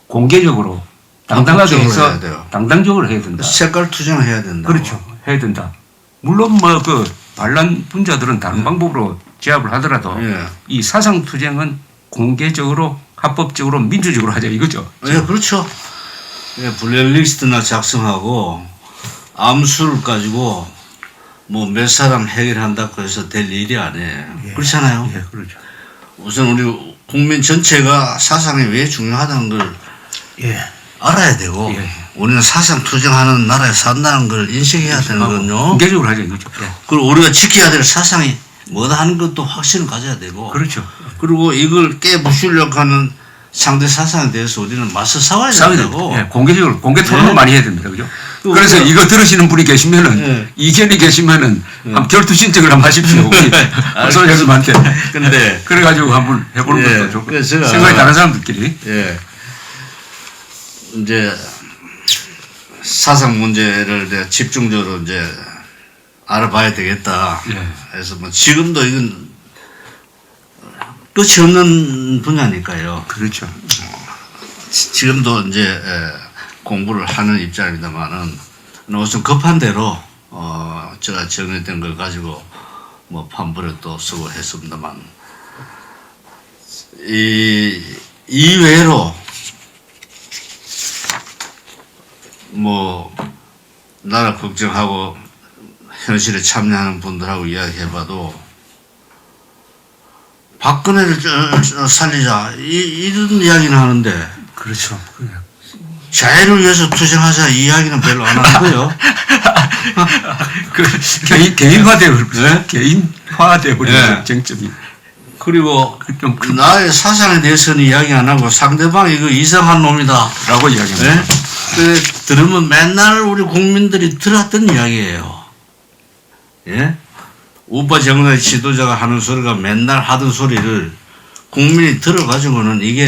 공개적으로 당당하게 적극적으로 해서 해야 돼요. 당당적으로 해야 된다. 색깔 투쟁을 해야 된다. 그렇죠. 해야 된다. 물론 뭐 그 반란 분자들은 다른 방법으로 제압을 하더라도 예. 이 사상 투쟁은 공개적으로 합법적으로 민주적으로 하자 이거죠. 예, 그렇죠. 예, 블랙리스트나 작성하고 암수를 가지고 뭐 몇 사람 해결한다고 해서 될 일이 아니에요. 예. 그렇잖아요. 예, 그렇죠. 우선 우리 국민 전체가 사상이 왜 중요하다는 걸 예. 알아야 되고 예. 우리는 사상 투쟁하는 나라에 산다는 걸 인식해야 되는 거거든요. 공개적으로 하자 이거죠. 예. 그리고 우리가 지켜야 될 사상이 뭐다 하는 것도 확신을 가져야 되고 그렇죠. 그리고 이걸 깨부수려고 하는 상대 사상에 대해서 우리는 맞서 싸워야 된다고. 예, 공개적으로 공개 토론을 예. 많이 해야 됩니다. 그죠? 또 그래서 우리가- 이거 들으시는 분이 계시면은 예. 이견이 계시면은 한번 결투 신청을 한번 하십시오. 우리 소장님한테. 근데 그래가지고 한번 해보는 예, 것도 좋고 그래서 제가- 생각이 다른 사람들끼리. 예. 이제 사상 문제를 내가 집중적으로 이제 알아봐야 되겠다. 예. 그래서 뭐 지금도 이건 끝이 없는 분야니까요. 그렇죠. 지금도 이제 공부를 하는 입장입니다만은 우선 급한 대로 제가 정리된 걸 가지고 뭐 판본에 또 쓰고 했습니다만 이외로 뭐 나라 걱정하고 현실에 참여하는 분들하고 이야기해봐도 박근혜를 살리자 이런 이야기는 하는데 그렇죠. 자유를 위해서 투쟁하자 이 이야기는 별로 안 하고요. 그 개인화되어 개인화되어 버리는 예. 쟁점이. 그리고 좀 큰- 나의 사상에 대해서는 이야기 안 하고 상대방이 이거 이상한 놈이다. 라고 이야기합니다. 네? 그 들으면 맨날 우리 국민들이 들었던 이야기예요. 예? 우파 정당의 지도자가 하는 소리가 맨날 하던 소리를 국민이 들어가지고는 이게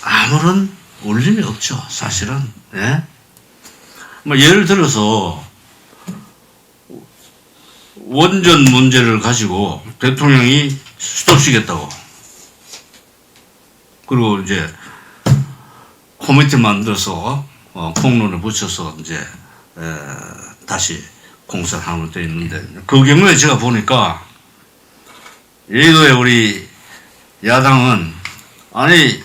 아무런 울림이 없죠, 사실은. 예? 뭐 예를 들어서 원전 문제를 가지고 대통령이 스톱시겠다고. 그리고 이제 코미티 만들어서 공론에 붙여서 이제 다시 공사를 하는 것도 있는데 그 경우에 제가 보니까 여의도에 우리 야당은 아니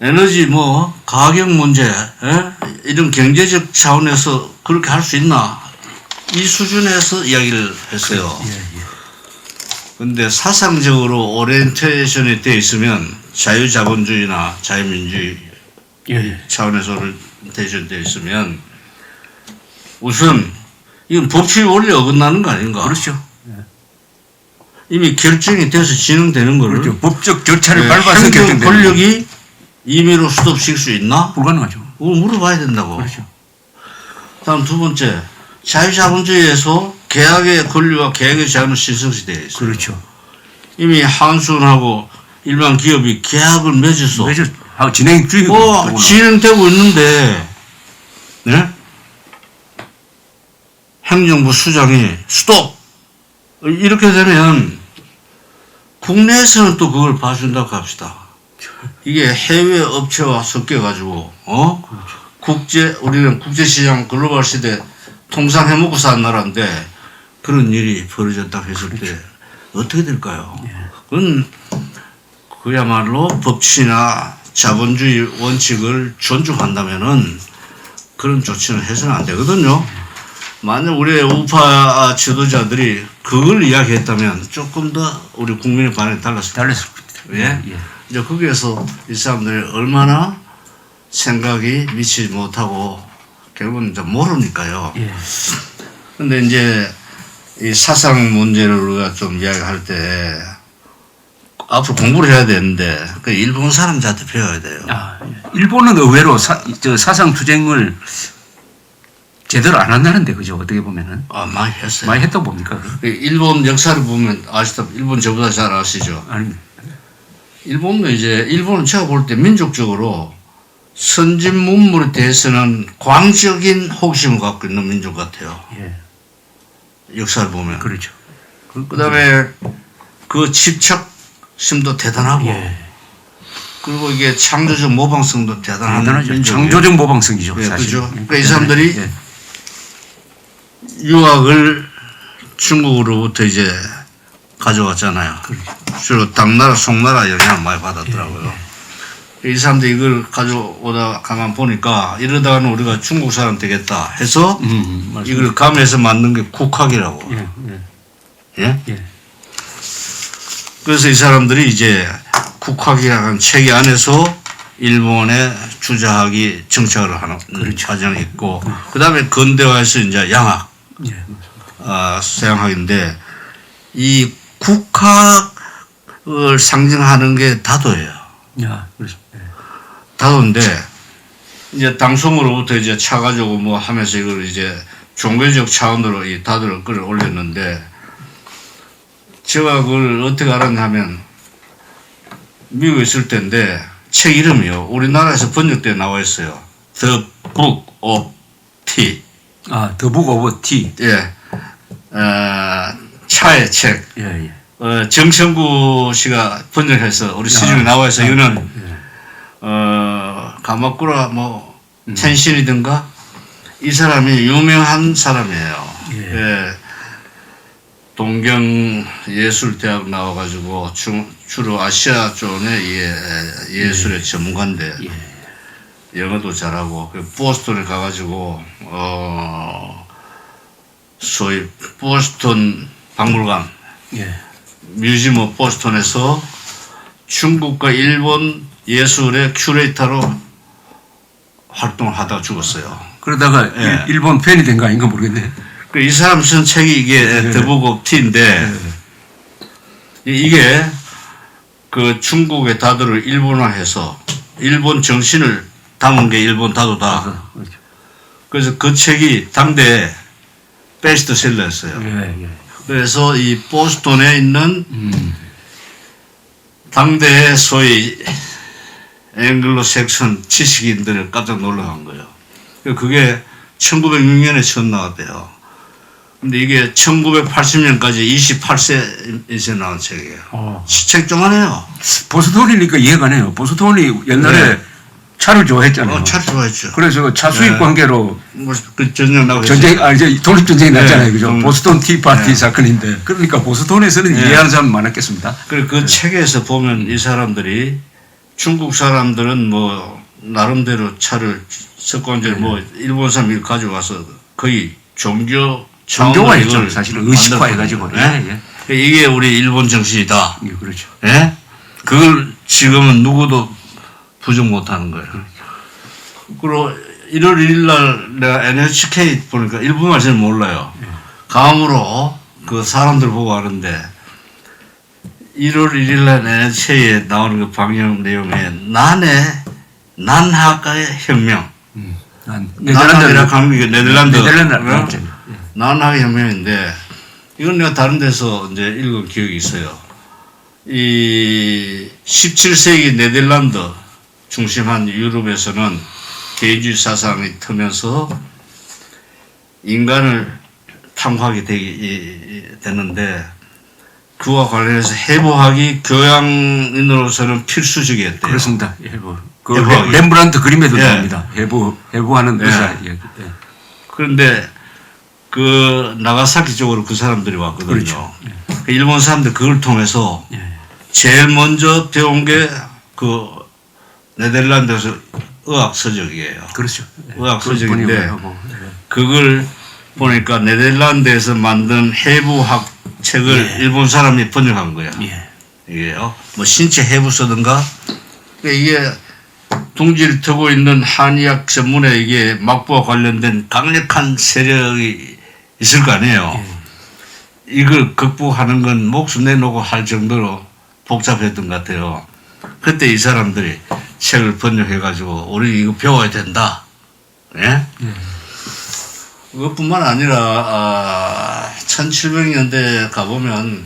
에너지 뭐 가격 문제 이런 경제적 차원에서 그렇게 할 수 있나 이 수준에서 이야기를 했어요. 근데 사상적으로 오리엔테이션이 되어 있으면 자유자본주의나 자유민주주의 차원에서 오리엔테이션 되어 있으면 우선 이건 법치의 원리 어긋나는 거 아닌가? 그렇죠. 이미 결정이 돼서 진행되는 거를 그렇죠. 법적 절차를 밟아서 행정 결정되는 권력이 임의로 스톱시킬 수 있나? 불가능하죠. 그거 물어봐야 된다고. 그렇죠. 다음 두 번째, 자유자본주의에서 계약의 권리와 계약의 자유는 신성시되어 있어요. 그렇죠. 이미 한순하고 일반 기업이 계약을 맺어서 그래서 진행 중이고 진행되고 있는데, 네? 행정부 수장이 스톱! 이렇게 되면 국내에서는 또 그걸 봐준다고 합시다. 이게 해외 업체와 섞여가지고, 우리는 국제시장 글로벌 시대 통상 해먹고 사는 나라인데 그런 일이 벌어졌다고 했을 때 어떻게 될까요? 그건 그야말로 법치나 자본주의 원칙을 존중한다면은 그런 조치는 해서는 안 되거든요. 만약 우리의 우파 지도자들이 그걸 이야기했다면 조금 더 우리 국민의 반응이 달랐을 겁니다. 예? 이제 거기에서 이 사람들이 얼마나 생각이 미치지 못하고 결국은 이제 모르니까요. 근데 이제 이 사상 문제를 우리가 좀 이야기할 때 앞으로 공부를 해야 되는데 그 일본 사람들한테 배워야 돼요. 일본은 의외로 사상 투쟁을 제대로 안 한다는데, 그죠? 어떻게 보면은. 많이 했어요. 많이 했다고 봅니까? 일본 역사를 보면 아시다시피 일본 저보다 잘 아시죠? 아닙니다. 일본은 제가 볼 때 민족적으로 선진 문물에 대해서는 광적인 호기심을 갖고 있는 민족 같아요. 역사를 보면. 그렇죠. 그 다음에 그 집착심도 대단하고, 그리고 이게 창조적 모방성도 대단한 민족이에요. 창조적 모방성이죠. 사실. 그렇죠. 그러니까 이 사람들이 유학을 중국으로부터 이제 가져왔잖아요. 주로 당나라, 송나라 영향을 많이 받았더라고요. 이 사람들이 이걸 가져오다 가만 보니까 이러다가는 우리가 중국 사람 되겠다 해서 이걸 감해서 만든 게 국학이라고. 예? 그래서 이 사람들이 이제 국학이라는 체계 안에서 일본에 주저하기 정착을 하는 과정이 있고, 그 다음에 근대화에서 이제 양학, 서양학인데, 이 국학을 상징하는 게 다도예요. 다도인데, 이제 당송으로부터 이제 차가지고 뭐 하면서 이걸 이제 종교적 차원으로 이 다도를 끌어올렸는데, 제가 그걸 어떻게 알았냐면, 미국에 있을 때인데, 책 이름이요. 우리나라에서 번역돼 나와 있어요. The Book of Tea. The Book of Tea. 차의 책. 정천구 씨가 번역해서 우리 시중에 나와 있어. 이거는 가마쿠라 뭐 텐신이든가 이 사람이 유명한 사람이에요. 동경예술대학 나와가지고 주로 아시아 쪽의 예술의 전문가인데 영어도 잘하고 보스턴에 가가지고 소위 보스턴 박물관 뮤지엄 오브 보스턴에서 중국과 일본 예술의 큐레이터로 활동을 하다가 죽었어요. 그러다가 일본 팬이 된 거 아닌가 모르겠네. 이 사람 쓴 책이 이게 The Book of Tea인데 이게 그 중국의 다도를 일본화해서 일본 정신을 담은 게 일본 다도다. 그래서 그 책이 당대 베스트셀러였어요. 그래서 이 보스턴에 있는 당대의 소위 앵글로 섹션 지식인들을 깜짝 놀라한 거예요. 그게 1906년에 처음 나왔대요. 근데 이게 1980년까지 28세에서 나온 책이에요. 책 좀 하네요. 보스턴이니까 이해가 가네요. 보스턴이 옛날에 차를 좋아했잖아요. 차를 좋아했죠. 그래서 차 수입 관계로 그 전쟁 나고 이제 독립전쟁이 났잖아요. 그죠? 보스턴 티파티 사건인데. 그러니까 보스턴에서는 이해하는 사람이 많았겠습니다. 그 책에서 보면 이 사람들이 중국 사람들은 뭐 나름대로 차를 석관절 뭐 일본 사람이 가져와서 거의 종교화 했죠. 사실은 의식화해가지고. 이게 우리 일본 정신이다. 그렇죠. 그걸 지금은 누구도 부정 못하는 거예요. 그리고 1월 1일 날 내가 NHK 보니까 일본말 잘 몰라요. 감으로 그 사람들 보고 하는데 1월 1일 날 NHK에 나오는 그 방영 내용에 난하가의 혁명. 네덜란드라 하는 게 네덜란드. 난하의 혁명인데 이건 내가 다른 데서 이제 읽은 기억이 있어요. 이 17세기 네덜란드 중심한 유럽에서는 개인주의 사상이 트면서 인간을 탐구하게 되는데 그와 관련해서 해부학이 교양인으로서는 필수적이었대요. 그렇습니다. 해부. 그 해부학이. 렘브란트 그림에도 예. 나옵니다. 해부하는 예. 의사 이야기. 예. 그런데 그 나가사키 쪽으로 그 사람들이 왔거든요. 그렇죠. 그 일본 사람들 그걸 통해서 예. 제일 먼저 배운 게 그 네덜란드에서 의학 서적이에요. 그렇죠. 의학 그걸 서적인데 번역을 하고, 예. 그걸 보니까 네덜란드에서 만든 해부학 책을 예. 일본 사람이 번역한 거야. 예. 이게요. 뭐 신체 해부서든가 이게 둥지를 트고 있는 한의학 전문에 이게 막부와 관련된 강력한 세력이 있을 거 아니에요. 이걸 극복하는 건 목숨 내놓고 할 정도로 복잡했던 것 같아요. 그때 이 사람들이 책을 번역해가지고 우리 이거 배워야 된다. 예? 그것뿐만 아니라 1700년대에 가보면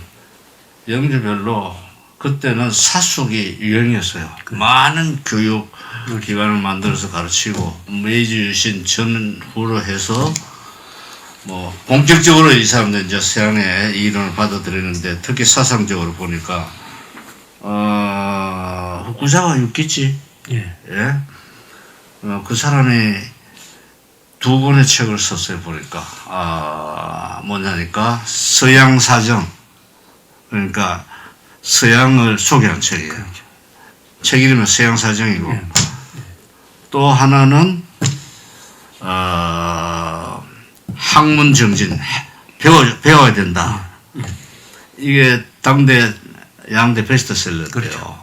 영주별로 그때는 사숙이 유행이었어요. 많은 교육 기관을 만들어서 가르치고 메이지 유신 전후로 해서 뭐 본격적으로 이 사람들 이제 서양의 이론을 받아들이는데 특히 사상적으로 보니까 후쿠자와 유키치 예. 예? 그 사람이 두 권의 책을 썼어요 보니까 뭐냐니까 서양 사정 그러니까 서양을 소개한 책이에요. 책 이름은 서양 사정이고 또 하나는 학문 정진 배워야 된다. 이게 당대 양대 베스트셀러예요. 그렇죠.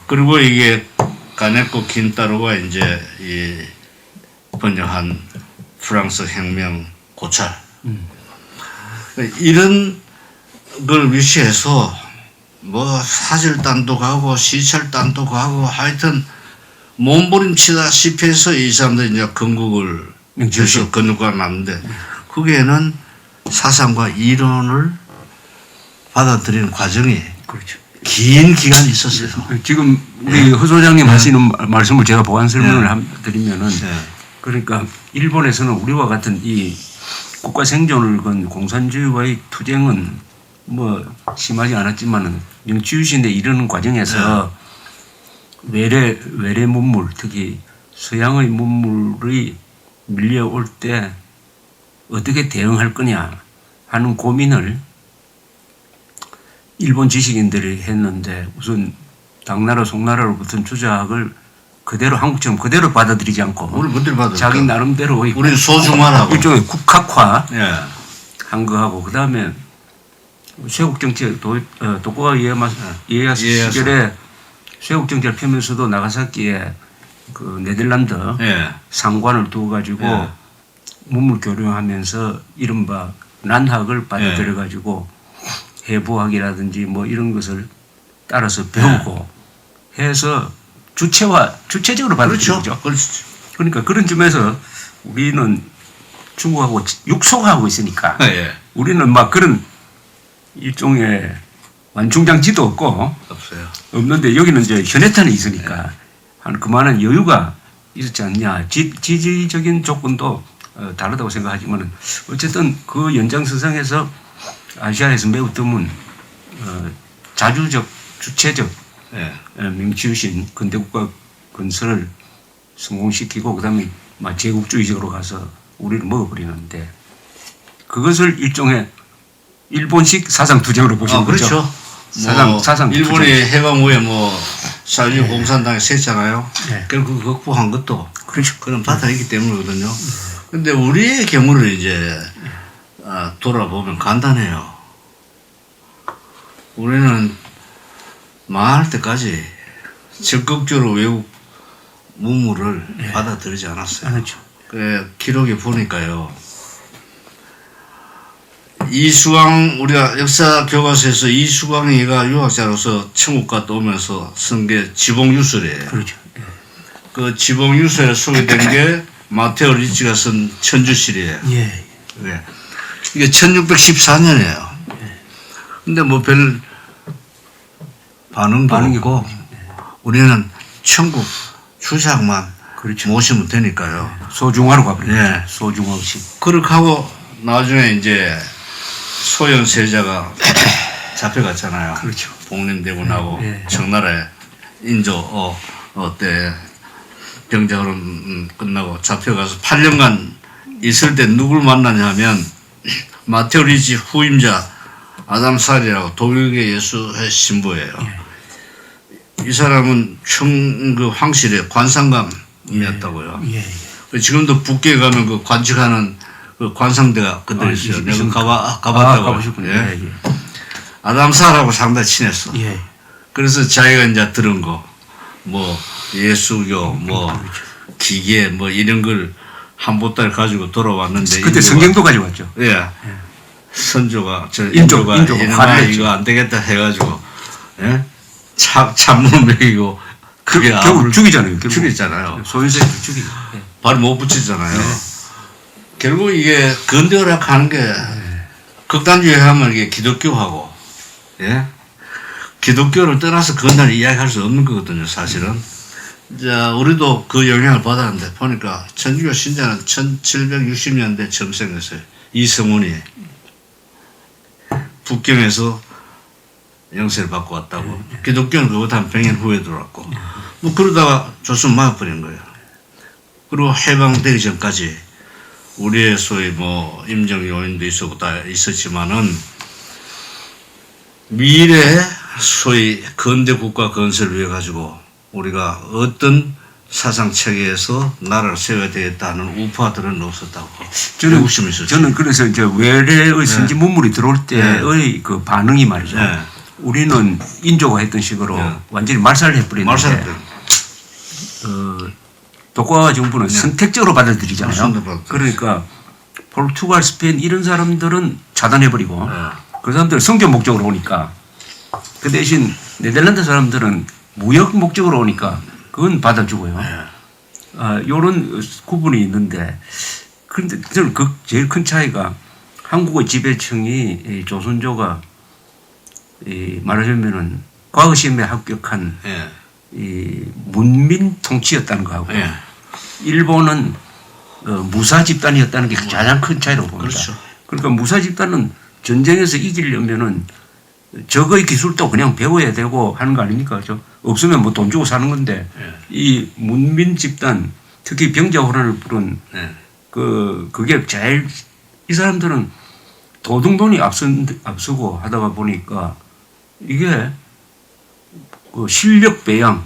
그리고 이게 가네코 킨타로가 이제 이 번역한 프랑스 혁명 고찰 이런 걸 위시해서 뭐 사절단도 가고 시찰단도 가고 하여튼 몸부림치다시피 해서 이 사람들이 이제 건국을 해서 건국가 났는데 거기에는 사상과 이론을 받아들이는 과정이 그렇죠. 긴 기간이 있었어요. 지금 우리 허 소장님 하시는 말씀을 제가 보완 설명을 드리면은 네. 그러니까 일본에서는 우리와 같은 이 국가 생존을 건 공산주의와의 투쟁은 뭐 심하지 않았지만은 명치유신에 이르는 과정에서 외래 문물 특히 서양의 문물이 밀려올 때 어떻게 대응할 거냐 하는 고민을 일본 지식인들이 했는데 우선 당나라 송나라로부터 주작을 그대로 한국처럼 그대로 받아들이지 않고 우리 뭔들 받아 자기 나름대로의 우리 소중하라고 일종의 국학화 예. 한 거하고 그 다음에 쇄국 정책 도쿠가와 이에야스 이에야스. 시절에 쇄국 정책을 펴면서도 나가사키에 그 네덜란드 예. 상관을 두어 가지고 예. 문물 교류하면서 이른바 난학을 받아들여 가지고 해부학이라든지 뭐 이런 것을 따라서 배우고 해서 주체적으로 받아들이죠. 그렇죠. 그러니까 그런 점에서 우리는 중국하고 육속하고 있으니까 예. 우리는 막 그런 일종의 완충장치도 없고 없어요. 없는데 여기는 이제 현해탄이 있으니까 한 그만한 여유가 있었지 않냐. 지지적인 조건도 다르다고 생각하지만은 어쨌든 그 연장선상에서 아시아에서 매우 드문 자주적 주체적 예. 명치유신 근대국가 건설을 성공시키고 그다음에 막 제국주의적으로 가서 우리를 먹어버리는데 그것을 일종의 일본식 사상 투쟁으로 보시는 거죠. 그렇죠. 사상 일본이 투쟁. 해방 후에 뭐 사회주의 공산당에 셌잖아요. 네. 결국 극복한 것도 그렇죠. 그런 바탕이기 때문이거든요. 근데 우리의 경우를 이제 돌아보면 간단해요. 우리는 망할 때까지 적극적으로 외국 문물을 받아들이지 않았어요. 그렇죠. 그 기록에 보니까요. 이수광 우리가 역사 교과서에서 이수광이가 유학자로서 천국 갔다 오면서 쓴 게 지봉유설이에요. 그렇죠. 그 지봉유설에 소개된 게 마테오 리치가 쓴 천주실이에요. 예. 네. 이게 1614년이에요. 근데 뭐 별 반응도 반응이 없고 우리는 천국 주작만 그렇죠. 모시면 되니까요. 소중화로 가버려요. 예. 소중화식. 그렇게 하고 나중에 이제 소현 세자가 잡혀갔잖아요. 그렇죠. 복림대군하고 예. 청나라에 인조 때 병자호론 끝나고 잡혀가서 8년간 있을 때 누굴 만나냐면 마테오 리치 후임자 아담살이라고 독일계 예수회 신부예요. 이 사람은 그 황실의 관상감이었다고요. 예. 지금도 북계에 가면 그 관측하는 그 관상대가 그대로 있어요. 내가 가봤다고. 가보셨군요. 예. 예. 아담살하고 상당히 친했어. 예. 그래서 자기가 이제 들은 거, 뭐 예수교, 뭐 기계, 뭐 이런 걸 한 보따리 가지고 돌아왔는데 그때 성경도 가져왔죠. 예. 선조가 인조가 이놈아 화를 냈죠. 이거 안 되겠다 해가지고 예? 참물 먹이고 그게 결국 죽이잖아요. 결국. 죽이잖아요. 소윤세를 죽이고. 예. 발 못 붙이잖아요. 결국 이게 근대오락 하는 게 극단주의 하면 이게 기독교하고 예? 기독교를 떠나서 그날 이야기할 수 없는 거거든요, 사실은. 자, 우리도 그 영향을 받았는데 보니까 천주교 신자는 1760년대 처음 생겼어요. 이성훈이 북경에서 영세를 받고 왔다고. 기독교는 그보다 한 100년 후에 들어왔고. 뭐 그러다가 조선 막아버린 거예요. 그리고 해방되기 전까지 우리의 소위 뭐 임정 요인도 있었고 다 있었지만은 미래의 소위 근대 국가 건설을 위해 가지고 우리가 어떤 사상 체계에서 나라를 세워야 되겠다는 우파들은 없었다고. 저는 의구심이 있었죠. 저는 그래서 이제 외래의 선지 문물이 들어올 때의 그 반응이 말이죠. 네. 우리는 인조가 했던 식으로 네. 완전히 말살을 해버리는데 말살을 독과 정부는 선택적으로 받아들이잖아요. 선택받았죠. 그러니까 포르투갈, 스페인 이런 사람들은 차단해버리고 네. 그 사람들은 성교 목적으로 오니까 그 대신 네덜란드 사람들은 무역 목적으로 오니까 그건 받아주고요. 요런 구분이 있는데 그런데 저는 그 제일 큰 차이가 한국의 지배층이 이 조선조가 말하자면은 과거 시험에 합격한 예. 이 문민 통치였다는 거하고 예. 일본은 무사 집단이었다는 게 가장 큰 차이라고 봅니다. 그렇죠. 그러니까 무사 집단은 전쟁에서 이기려면은 적의 기술도 그냥 배워야 되고 하는 거 아닙니까? 그죠? 없으면 뭐 돈 주고 사는 건데 이 문민 집단 특히 병자호란을 부른 그게 제일 이 사람들은 도둑돈이 앞서고 하다가 보니까 이게 그 실력 배양,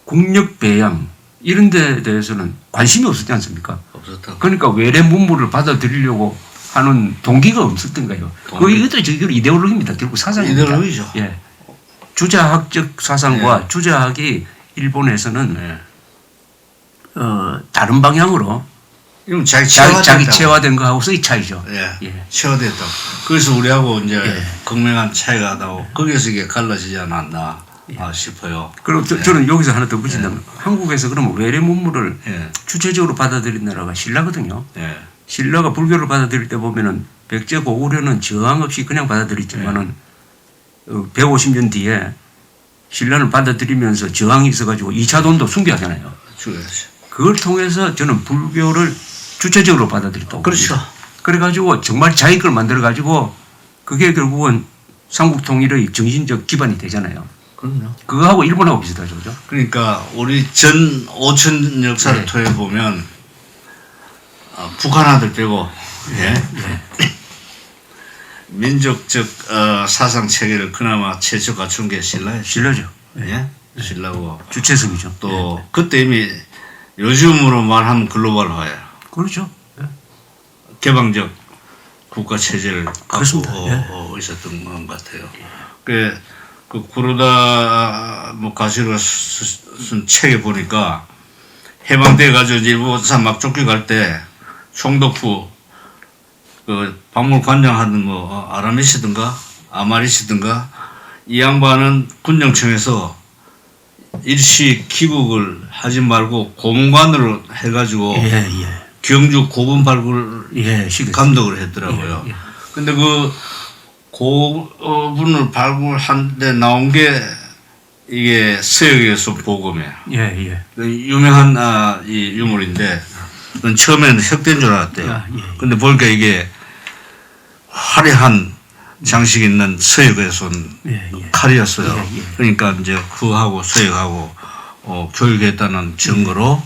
국력 배양 이런 데 대해서는 관심이 없었지 않습니까? 없었다. 그러니까 외래 문물을 받아들이려고 하는 동기가 없었던 거예요. 이것도 저기 이데올로기입니다. 결국 사상입니다. 이데올로기죠. 예. 주자학적 사상과 주자학이 일본에서는 다른 방향으로 이건 자기 자기 체화된 거하고서의 차이죠. 예. 체화됐다. 그래서 우리하고 이제 극명한 차이가 나고 거기에서 이게 갈라지지 않았나 싶어요. 그리고 저는 여기서 하나 더 붙인다면 한국에서 그러면 외래 문물을 주체적으로 받아들인 나라가 신라거든요. 신라가 불교를 받아들일 때 보면은 백제 고구려는 저항 없이 그냥 받아들였지만은 150년 뒤에 신라를 받아들이면서 저항이 있어가지고 2차 돈도 숭배하잖아요. 그걸 통해서 저는 불교를 주체적으로 받아들였다고. 그렇죠. 봅니다. 그래가지고 정말 자기 걸 만들어가지고 그게 결국은 삼국 통일의 정신적 기반이 되잖아요. 그럼요. 그거하고 일본하고 비슷하죠. 그죠? 그러니까 우리 전 5천 역사를 통해 보면 북한 아들 빼고 민족적 사상 체계를 그나마 최초 갖춘 게 신라예요. 신라죠. 신라고 주체성이죠. 또 그때 이미 요즘으로 말하면 글로벌화예요. 그렇죠. 개방적 국가 체제를 갖고 그렇습니다. 있었던 것 같아요. 그 구로다 뭐 가시가 쓴 책에 보니까 해방돼 가지고 일본산 막 쫓겨갈 때 총독府그 박물관장 하는 뭐 아라미시든가 아마리시든가 이 양반은 군정청에서 일시 귀국을 하지 말고 고문관으로 해가지고 경주 고분 발굴 예, 시대. 감독을 했더라고요. 예, 예. 근데 그 고분을 발굴한데 나온 게 이게 서역에서 보검이에요. 예, 예. 그 유명한 이 유물인데 그건 처음에는 흑된 줄 알았대요. 아, 예. 근데 보니까 이게 화려한 장식 있는 서역에서 온 예, 예. 칼이었어요. 예, 예. 그러니까 이제 구하고 서역하고 교육했다는 증거로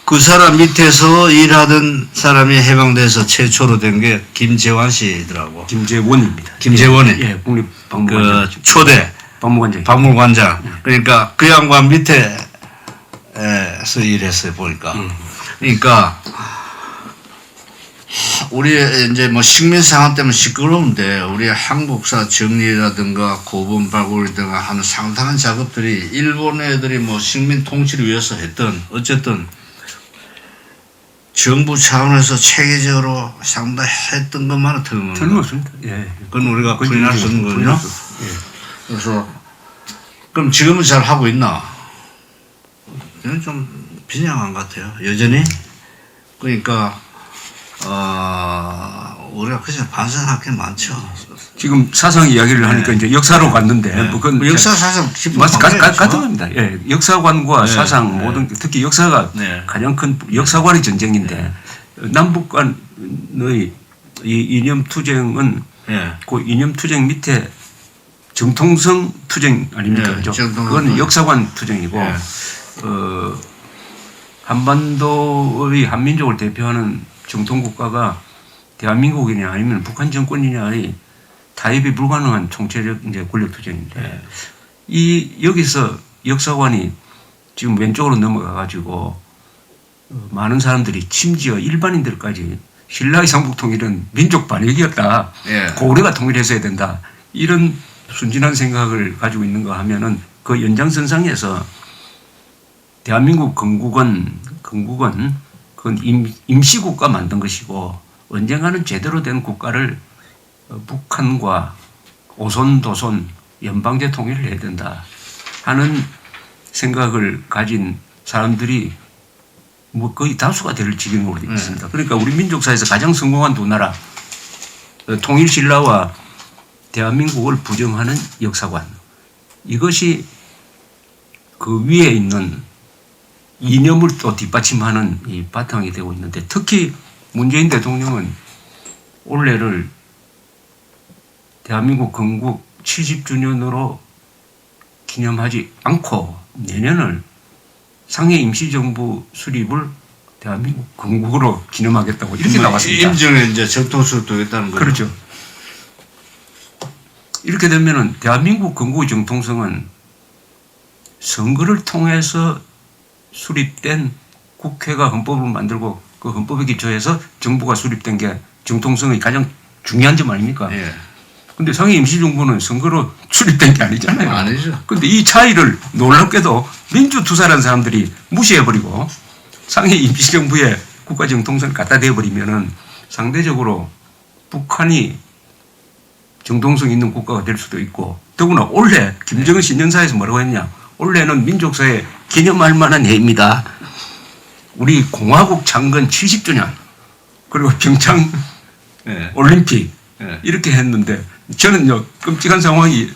그 사람 밑에서 일하던 사람이 해방돼서 최초로 된 게 김재환 씨더라고. 김재원입니다. 김재원이 예, 국립박물관장. 그 초대 박물관장. 박물관장. 그러니까 그 양반 밑에서 일했어요 보니까. 그러니까 우리 이제 뭐 식민 상황 때문에 시끄러운데 우리 한국사 정리라든가 고분 발굴이든가 하는 상당한 작업들이 일본 애들이 뭐 식민 통치를 위해서 했던 어쨌든 정부 차원에서 체계적으로 상당히 했던 것만은 틀림없는 거. 틀림없습니다. 예. 그건 우리가 그건 부인할 수 없는 부인할 거거든요. 수 없- 예. 그래서 그럼 지금은 잘 하고 있나? 저는 좀 빈약한 것 같아요. 여전히. 그러니까 우리가 그냥 반성할 게 많죠. 지금 사상 이야기를 하니까 네. 이제 역사로 갔는데 네. 뭐 그건 뭐 역사 사상 깊은 맞, 관계가 있죠. 같은 겁니다. 예, 역사관과 네. 사상 네. 모든 특히 역사가 네. 가장 큰 역사관의 전쟁인데 남북 간의 이 이념 투쟁은 예. 그 이념 투쟁 밑에 정통성 투쟁 아닙니까? 네, 그죠? 정통성 그건 투쟁. 역사관 투쟁이고 네. 한반도의 한민족을 대표하는 정통국가가 대한민국이냐 아니면 북한 정권이냐의 타협이 불가능한 총체적 이제 권력 투쟁인데 네. 이 여기서 역사관이 지금 왼쪽으로 넘어가 가지고 많은 사람들이 심지어 일반인들까지 신라의 상북통일은 민족 반역이었다. 예. 고려가 통일했어야 된다. 이런 순진한 생각을 가지고 있는가 하면은 그 연장선상에서 대한민국 건국은 그건 임시국가 만든 것이고 언젠가는 제대로 된 국가를 북한과 오손도손 연방제 통일을 해야 된다 하는 생각을 가진 사람들이 뭐 거의 다수가 될 지경으로 되어 있습니다. 그러니까 우리 민족사에서 가장 성공한 두 나라 통일신라와 대한민국을 부정하는 역사관 이것이 그 위에 있는 이념을 또 뒷받침하는 이 바탕이 되고 있는데 특히 문재인 대통령은 올해를 대한민국 건국 70주년으로 기념하지 않고 내년을 상해 임시정부 수립을 대한민국 건국으로 기념하겠다고 이렇게 나왔습니다. 임정에 이제 정통수를 두겠다는 거죠. 그렇죠. 이렇게 되면은 대한민국 건국의 정통성은 선거를 통해서 수립된 국회가 헌법을 만들고 그 헌법에 기초해서 정부가 수립된 게 정통성의 가장 중요한 점 아닙니까? 예. 근데 상해 임시정부는 선거로 수립된 게 아니잖아요. 아니죠. 근데 이 차이를 놀랍게도 민주투사라는 사람들이 무시해버리고 상해 임시정부에 국가 정통성을 갖다 대버리면은 상대적으로 북한이 정통성 있는 국가가 될 수도 있고 더구나 올해 김정은 신년사에서 뭐라고 했냐. 올해는 민족사에 기념할 만한 해입니다. 우리 공화국 창건 70주년 그리고 평창 예. 올림픽 예. 이렇게 했는데 저는요 끔찍한 상황이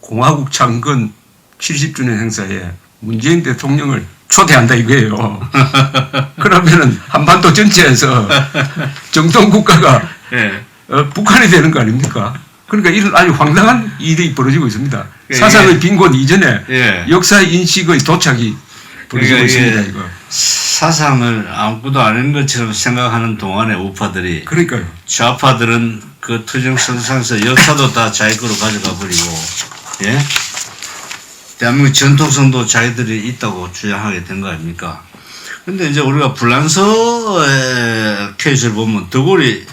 공화국 창건 70주년 행사에 문재인 대통령을 초대한다 이거예요. 그러면은 한반도 전체에서 정통국가가 예. 북한이 되는 거 아닙니까? 그러니까 이런 아주 황당한 일이 벌어지고 있습니다. 예, 사상의 빈곤 이전에 예. 역사 인식의 도착이 벌어지고 그러니까 있습니다. 이게 이거. 사상을 아무것도 아닌 것처럼 생각하는 동안에 우파들이 그러니까요. 좌파들은 그 투쟁선상에서 역사도 다 자기 거로 가져가 버리고 예? 대한민국 전통성도 자기들이 있다고 주장하게 된 거 아닙니까? 근데 이제 우리가 불란서의 케이스를 보면 드골이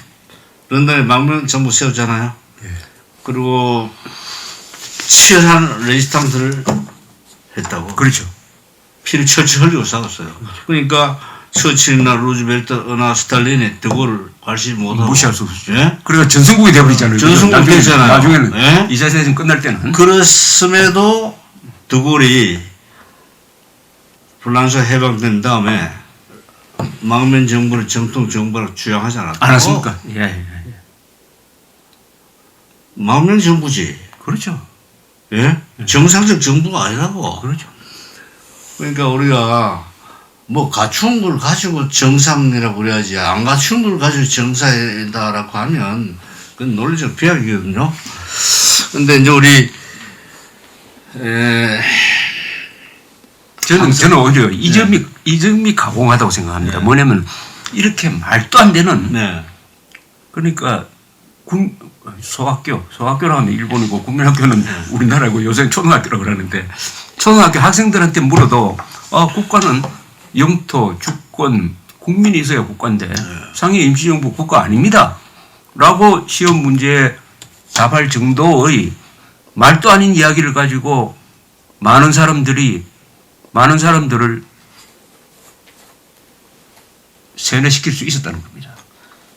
런던에 망명 정부 세웠잖아요. 예. 그리고 치열한 레지스탕스를 했다고. 그렇죠. 피를 철철 흘리고 싸웠어요. 그러니까 처칠이나 루즈벨트나 스탈린이 드골을 관심 못하고 무시할 수 없죠. 예? 그러니까 전성국이 되어버리잖아요. 전성국이 되잖아요. 나중에는 예? 2차 세계대전 끝날 때는 그랬음에도 드골이 불란서 해방된 다음에 망명 정부를 정통 정부라고 주장하지 않았다고? 안 왔습니까? 예, 예. 망명 정부지. 그렇죠. 예? 정상적 정부가 아니라고. 그렇죠. 그러니까 우리가 뭐 갖춘 걸 가지고 정상이라고 그래야지 안 갖춘 걸 가지고 정상이다라고 하면 그건 논리적 비약이거든요. 근데 이제 우리 저는 오히려 이 점이 가공하다고 생각합니다. 네. 뭐냐면 이렇게 말도 안 되는 네. 그러니까 소학교라 하면 일본이고 국민학교는 우리나라고 요새 초등학교라고 그러는데 초등학교 학생들한테 물어도 국가는 영토, 주권, 국민이 있어야 국가인데 상해 임시정부 국가 아닙니다. 라고 시험 문제에 답할 정도의 말도 아닌 이야기를 가지고 많은 사람들을 세뇌시킬 수 있었다는 겁니다.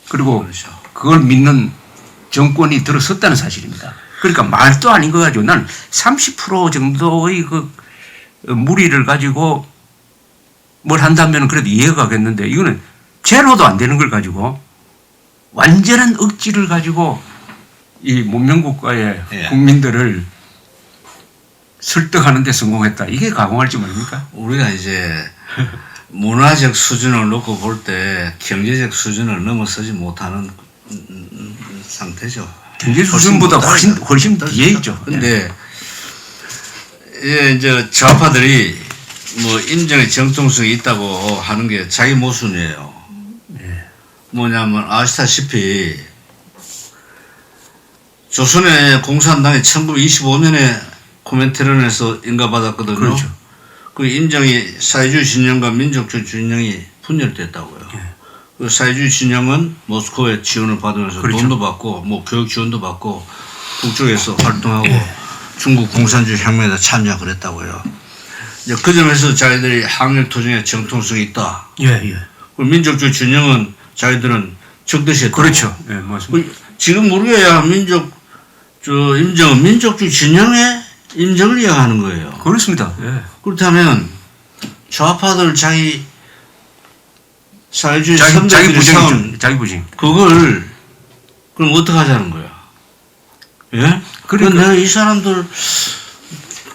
그리고 그렇죠. 그걸 믿는 정권이 들어섰다는 사실입니다. 그러니까 말도 아닌 거 가지고 난 30% 정도의 그 무리를 가지고 뭘 한다면 그래도 이해가 가겠는데 이거는 제로도 안 되는 걸 가지고 완전한 억지를 가지고 이 문명국가의 예. 국민들을 설득하는 데 성공했다. 이게 가공할지 말입니까? 우리가 이제 문화적 수준을 놓고 볼 때 경제적 수준을 넘어서지 못하는 상태죠. 경제 수준보다 훨씬 뒤에 있죠. 근데 이제 좌파들이 뭐 인정의 정통성이 있다고 하는 게 자기 모순이에요. 뭐냐면 아시다시피 조선의 공산당이 1925년에 코멘테론에서 인가받았거든요. 그렇죠. 그 인정이 사회주의 진영과 민족주의 진영이 분열됐다고요. 그 사회주의 진영은 모스크바의 지원을 받으면서 그렇죠. 돈도 받고 뭐 교육 지원도 받고 북쪽에서 활동하고 중국 공산주의 혁명에도 참여하고 그랬다고요. 이제 그 점에서 자기들이 항일 투쟁의 정통성이 있다. 예, 예. 그 민족주의 진영은 자기들은 적대시 했다고. 그렇죠. 예, 맞습니다. 지금 우리가 민족주의 진영의 인정을 이야기하는 거예요. 그렇습니다. 예. 그렇다면 좌파들 자기 사회주의 자기 선배들이 세운 부정이죠. 자기 부정. 그걸 그럼 어떻게 하자는 거야? 예? 그러니까 내가 이 사람들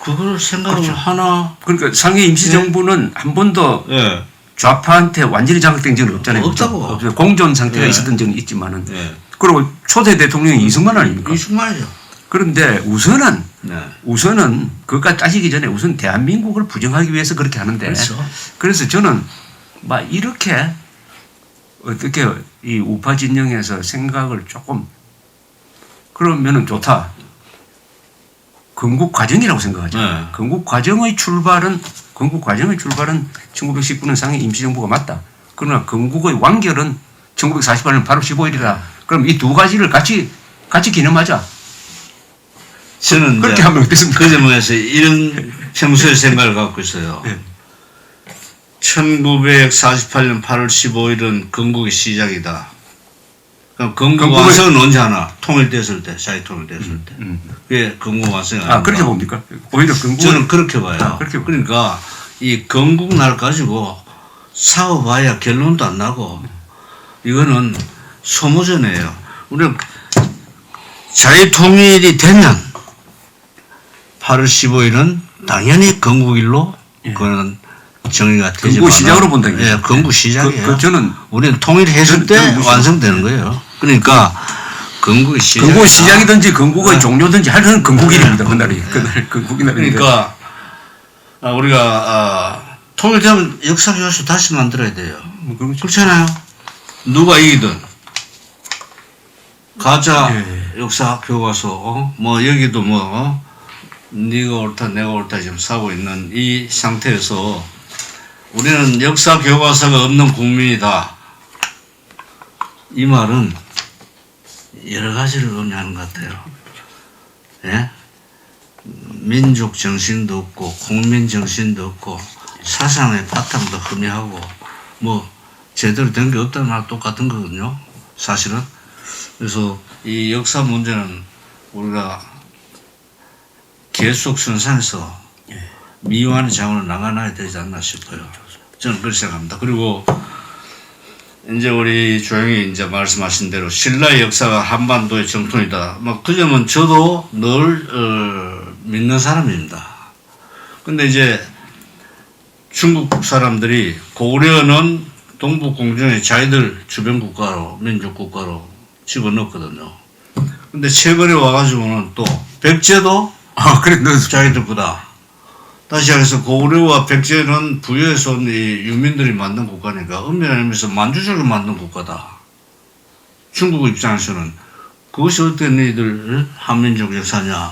그걸 생각을 그렇죠. 하나? 그러니까 상해 임시정부는 한 번도 예. 좌파한테 완전히 장악된 적은 없잖아요. 없다고. 없어요. 공존 상태가 예. 있었던 적은 있지만은. 예. 그리고 초대 대통령이 이승만 아닙니까? 이승만이죠. 그런데 우선은 네. 그것까지 따지기 전에 우선 대한민국을 부정하기 위해서 그렇게 하는데. 그렇죠. 그래서 저는 막 이렇게 어떻게 이 우파 진영에서 생각을 조금 그러면은 좋다. 건국 과정이라고 생각하죠. 네. 건국 과정의 출발은 1919년 상해 임시정부가 맞다. 그러나 건국의 완결은 1948년 8월 15일이다. 그럼 이 두 가지를 같이 기념하자. 저는 그렇게 이제 하면 어떻습니까? 그 점에서 이런 평소의 생각을 갖고 있어요. 네. 1948년 8월 15일은 건국의 시작이다. 그럼 건국 건국의- 완성은 언제 하나? 통일됐을 때, 자유 통일됐을 때. 그게 건국 완성이 아닌가? 그렇게 봅니까? 오히려 건국 저는 그렇게 봐요. 그렇게 봅니다. 그러니까 이 건국 날 가지고 싸워봐야 결론도 안 나고 이거는 소모전이에요. 우리는 자유 통일이 되면 8월 15일은 당연히 건국일로 그거는 정의가 되지만 건국 시작으로 본다 이거죠. 예, 건국 시작이에요. 저는 우리는 통일했을 때 저는 무슨- 완성되는 거예요. 그러니까 건국의 시작. 건국 시작이든지 건국의 네. 종료든지 하여튼 건국일입니다. 그날이 건국이 날인데. 그러니까 우리가 통일되면 역사 교과서 다시 만들어야 돼요. 그렇죠. 그렇잖아요. 누가 이기든 가짜 예. 역사 교과서 뭐 여기도 네가 옳다 내가 옳다 지금 싸우고 있는 이 상태에서 우리는 역사 교과서가 없는 국민이다. 이 말은 여러 가지를 의미하는 것 같아요. 예? 민족 정신도 없고 국민 정신도 없고 사상의 바탕도 흠이하고 뭐 제대로 된 게 없다는 말 똑같은 거거든요. 사실은. 그래서 이 역사 문제는 우리가 계속 선상에서 미완의 장으로 나가놔야 되지 않나 싶어요. 저는 그렇게 생각합니다. 그리고 이제 우리 조용히 이제 말씀하신 대로 신라의 역사가 한반도의 정통이다. 뭐 그 점은 저도 늘 믿는 사람입니다. 근데 이제 중국 사람들이 고려는 동북 공정에 자기들 주변 국가로 민족 국가로 집어넣었거든요. 근데 최근에 와가지고는 또 백제도 그래, 너 자기들 거다. 다시 해서 고려와 백제는 부여에서 온 이 유민들이 만든 국가니까 엄밀한 의미에서 만주족이 만든 국가다. 중국 입장에서는 그것이 어떻게 너희들 한민족 역사냐.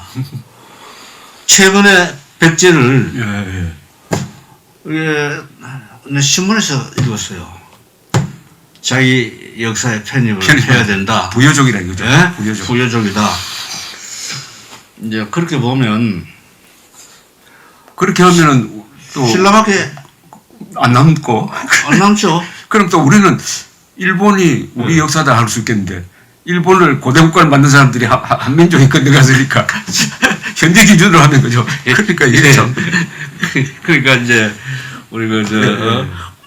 최근에 백제를 이게 내 신문에서 읽었어요. 자기 역사에 편입을 해야 된다. 부여족이라 이거죠. 네? 부여족. 부여족이다. 이제 그렇게 보면 그렇게 하면은 또 신라밖에 안 남고 안 남죠. 그럼 또 우리는 일본이 우리 역사다 할 수 있겠는데 일본을 고대국가를 만든 사람들이 한민족이 건너갔으니까 현재 기준으로 하는 거죠. 그러니까 이게 참 그러니까 이제 우리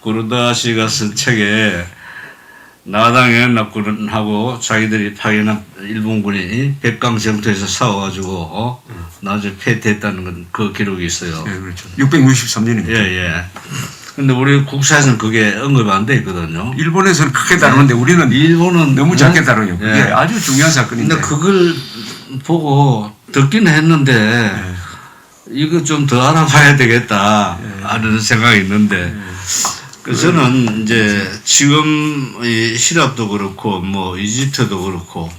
구르다 씨가 쓴 책에 나당연납군하고 자기들이 파견한 일본군이 백강 전투에서 싸워가지고 나중에 패퇴했다는 건 그 기록이 있어요. 네, 그렇죠. 663년입니다. 예. 근데 우리 국사에서는 그게 언급이 안 돼 있거든요. 일본에서는 크게 다루는데 우리는 일본은 너무 작게 다뤄요. 그게 예. 아주 중요한 사건인데. 근데 그걸 보고 듣기는 했는데 이거 좀 더 알아봐야 되겠다 하는 생각이 있는데 그래서 저는 이제 지금 이 시랍도 그렇고 뭐 이집트도 그렇고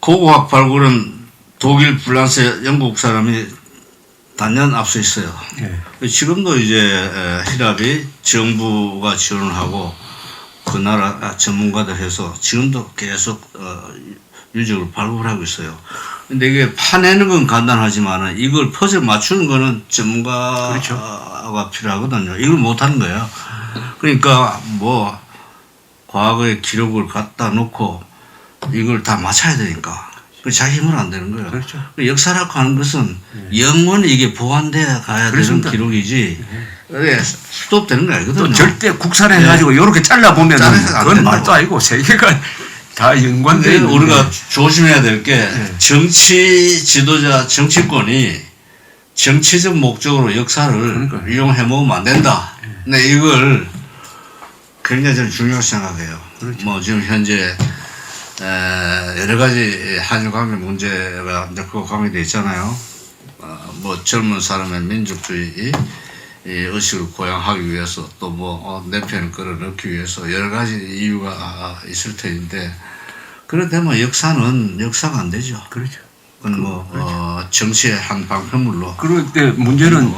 고고학 발굴은 독일, 프랑스, 영국 사람이 단연 앞서 있어요. 지금도 이제 히랍이 정부가 지원을 하고 그 나라 전문가들 해서 지금도 계속 유적을 발굴하고 있어요. 근데 이게 파내는 건 간단하지만 이걸 퍼즐 맞추는 거는 전문가가 그렇죠. 필요하거든요. 이걸 못하는 거예요. 그러니까 뭐 과거의 기록을 갖다 놓고 이걸 다 맞춰야 되니까 그 자기 힘으로 안 되는 거예요. 그렇죠. 역사라고 하는 것은 영원히 이게 보완돼 가야 그렇습니다. 되는 기록이지. 그게 스톱되는 거 아니거든요. 또 절대 국산에 해가지고 이렇게 잘라보면 잘라서 안 그건 된다고. 말도 아니고 세계가 다 연관되어 근데 있는 우리가 조심해야 될 게 정치 지도자 정치권이 정치적 목적으로 역사를 그러니까요. 이용해 먹으면 안 된다. 근데 이걸 굉장히 저는 중요하게 생각해요. 뭐 지금 현재 여러 가지 한일 관계 문제가 이제 그 관계돼 있잖아요. 뭐 젊은 사람의 민족주의 이 의식을 고양하기 위해서 또 뭐 내 편을 끌어넣기 위해서 여러 가지 이유가 있을 텐데 그렇다면 역사는 역사가 안 되죠. 그렇죠. 그건 뭐 정치의 한 방편물로. 그럴 때 문제는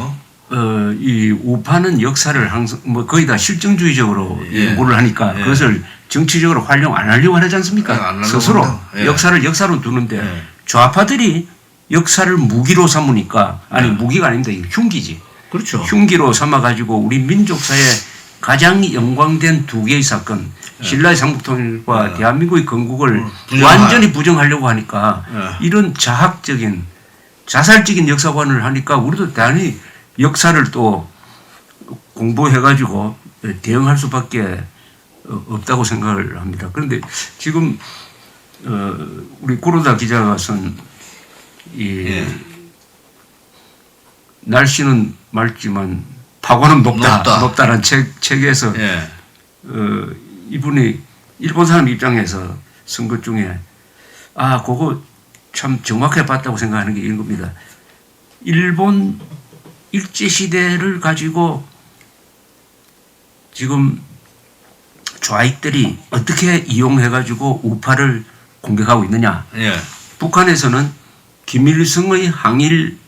이 우파는 역사를 항상 뭐 거의 다 실증주의적으로 연구를 하니까 그것을 정치적으로 활용 안 하려고 하지 않습니까? 안 하려고 스스로 한다. 역사를 역사로 두는데 좌파들이 역사를 무기로 삼으니까 아니 무기가 아닙니다. 이거 흉기지. 그렇죠. 흉기로 삼아가지고 우리 민족사에 가장 영광된 두 개의 사건 신라의 상북통일과 대한민국의 건국을 완전히 부정하려고 하니까 이런 자학적인 자살적인 역사관을 하니까 우리도 대단히 역사를 또 공부해가지고 대응할 수밖에 없다고 생각을 합니다. 그런데 지금 우리 구로다 기자가 쓴 이 날씨는 맑지만 파고는 높다라는 책에서 이분이 일본 사람 입장에서 쓴 것 중에 그거 참 정확하게 봤다고 생각하는 게 이런 겁니다. 일본 일제시대를 가지고 지금 좌익들이 어떻게 이용해가지고 우파를 공격하고 있느냐. 북한에서는 김일성의 항일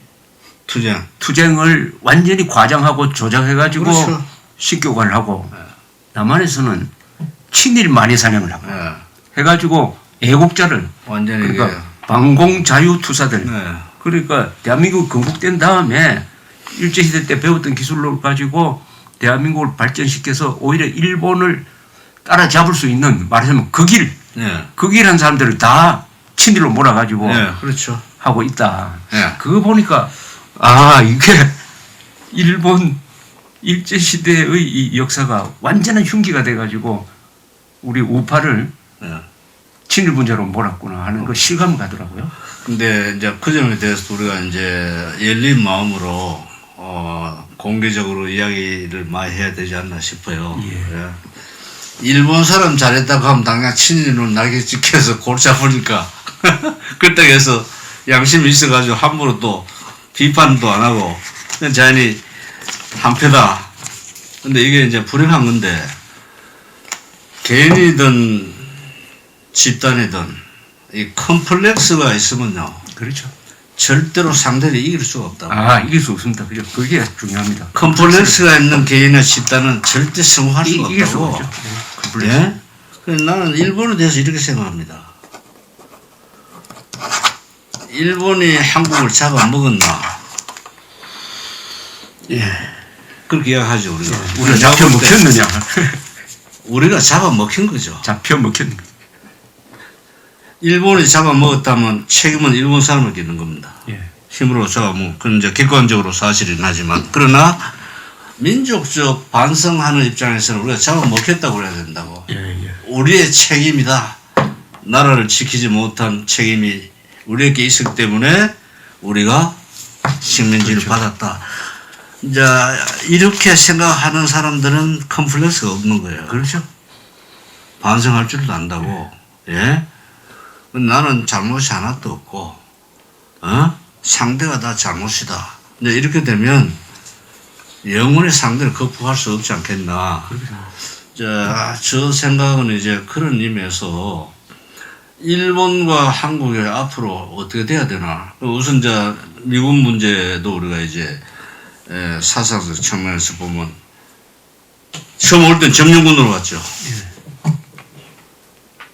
투쟁을 완전히 과장하고 조작해가지고 그렇죠. 신교관을 하고 남한에서는 친일 만이사냥을 하고 해가지고 애국자를 완전히 그러니까 방공자유투사들 그러니까 대한민국 건국된 다음에 일제시대 때 배웠던 기술을 가지고 대한민국을 발전시켜서 오히려 일본을 따라잡을 수 있는 말하자면 그 길 한 사람들을 다 친일로 몰아가지고 그렇죠. 하고 있다. 그거 보니까 이게 일본 일제 시대의 이 역사가 완전한 흉기가 돼가지고 우리 우파를 예. 친일 분자로 몰았구나 하는 그 실감이 가더라고요. 근데 이제 그 점에 대해서 우리가 이제 열린 마음으로 공개적으로 이야기를 많이 해야 되지 않나 싶어요. 예. 일본 사람 잘했다고 하면 당장 친일로 날개 찍혀서 골치 아프니까 그렇다고 해서 양심이 있어가지고 함부로 또 비판도 안 하고 그냥 자연히 한패다. 근데 이게 이제 불행한 건데 개인이든 집단이든 이 컴플렉스가 있으면요 그렇죠. 절대로 상대를 이길 수가 없다. 아, 이길 수 없습니다. 그죠? 그게 중요합니다. 컴플렉스가 있는 개인의 집단은 절대 성공할 수가 이길 수가 없다고. 없죠. 컴플렉스. 예? 그래서 나는 일본에 대해서 이렇게 생각합니다. 일본이 한국을 잡아먹었나? 예. 그렇게 이야기하죠, 우리가. 우리가 잡혀 먹혔느냐? 우리가 잡아먹힌 거죠. 잡혀 먹혔는 거. 일본이 잡아먹었다면 책임은 일본 사람을 지는 겁니다. 예. 힘으로 잡아먹은, 그건 이제 객관적으로 사실이긴 하지만, 그러나 민족적 반성하는 입장에서는 우리가 잡아먹혔다고 그래야 된다고. 예. 우리의 책임이다. 나라를 지키지 못한 책임이 우리에게 있었기 때문에 우리가 식민지를 그렇죠. 받았다. 이제 이렇게 생각하는 사람들은 컴플렉스가 없는 거예요. 그렇죠. 반성할 줄도 안다고. 예? 나는 잘못이 하나도 없고, 상대가 다 잘못이다. 이제 이렇게 되면 영원히 상대를 극복할 수 없지 않겠나. 저 생각은 이제 그런 의미에서 일본과 한국이 앞으로 어떻게 돼야 되나. 우선 이제 미국 문제도 우리가 이제 사상적 측면에서 보면 처음 올 땐 점령군으로 왔죠.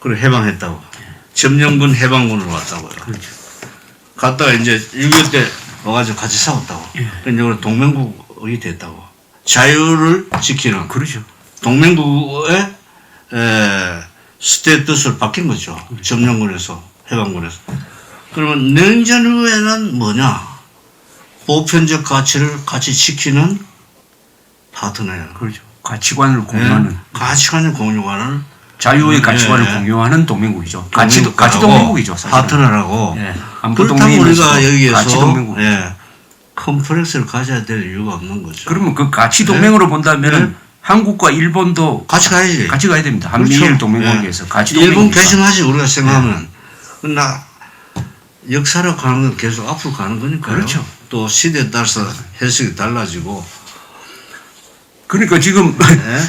그래 해방했다고. 점령군 해방군으로 왔다고요. 그렇죠. 갔다가 이제 6.25 때 와가지고 같이 싸웠다고. 그러니까 동맹국이 됐다고. 자유를 지키는. 그렇죠. 동맹국의 스테이터스를 바뀐 거죠. 점령군에서 해방군에서. 그러면 냉전 후에는 뭐냐? 보편적 가치를 같이 지키는 파트너예요. 그렇죠. 가치관을 공유하는 가치관을 공유하는 자유의 가치관을 공유하는 동맹국이죠. 가치 동맹국이죠. 사실은. 파트너라고. 안보 그렇다면 동맹이면서도 우리가 여기에서 가치 동맹국. 컴플렉스를 가져야 될 이유가 없는 거죠. 그러면 그 가치 동맹으로 본다면은 한국과 일본도 같이 가야지. 같이 가야 됩니다. 한미일 그렇죠. 동맹관계에서 가치 일본 동맹이니까. 개심하지 우리가 생각하면. 그러나 역사로 가는 건 계속 앞으로 가는 거니까요. 그렇죠. 또 시대에 따라서 해석이 달라지고. 그러니까 지금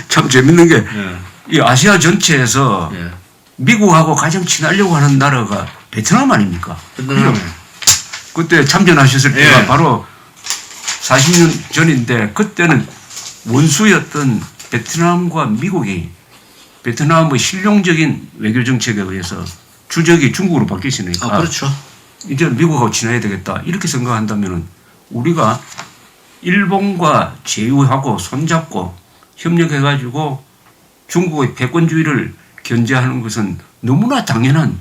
참 재밌는 게 이 예. 아시아 전체에서 예. 미국하고 가장 친하려고 하는 나라가 베트남 아닙니까? 베트남. 그죠? 그때 참전하셨을 때가 예. 바로 40년 전인데 그때는 원수였던 베트남과 미국이 베트남의 실용적인 외교 정책에 의해서 주적이 중국으로 바뀌었으니까 그렇죠. 이제 미국하고 친해야 되겠다 이렇게 생각한다면은 우리가 일본과 제휴하고 손잡고 협력해가지고 중국의 패권주의를 견제하는 것은 너무나 당연한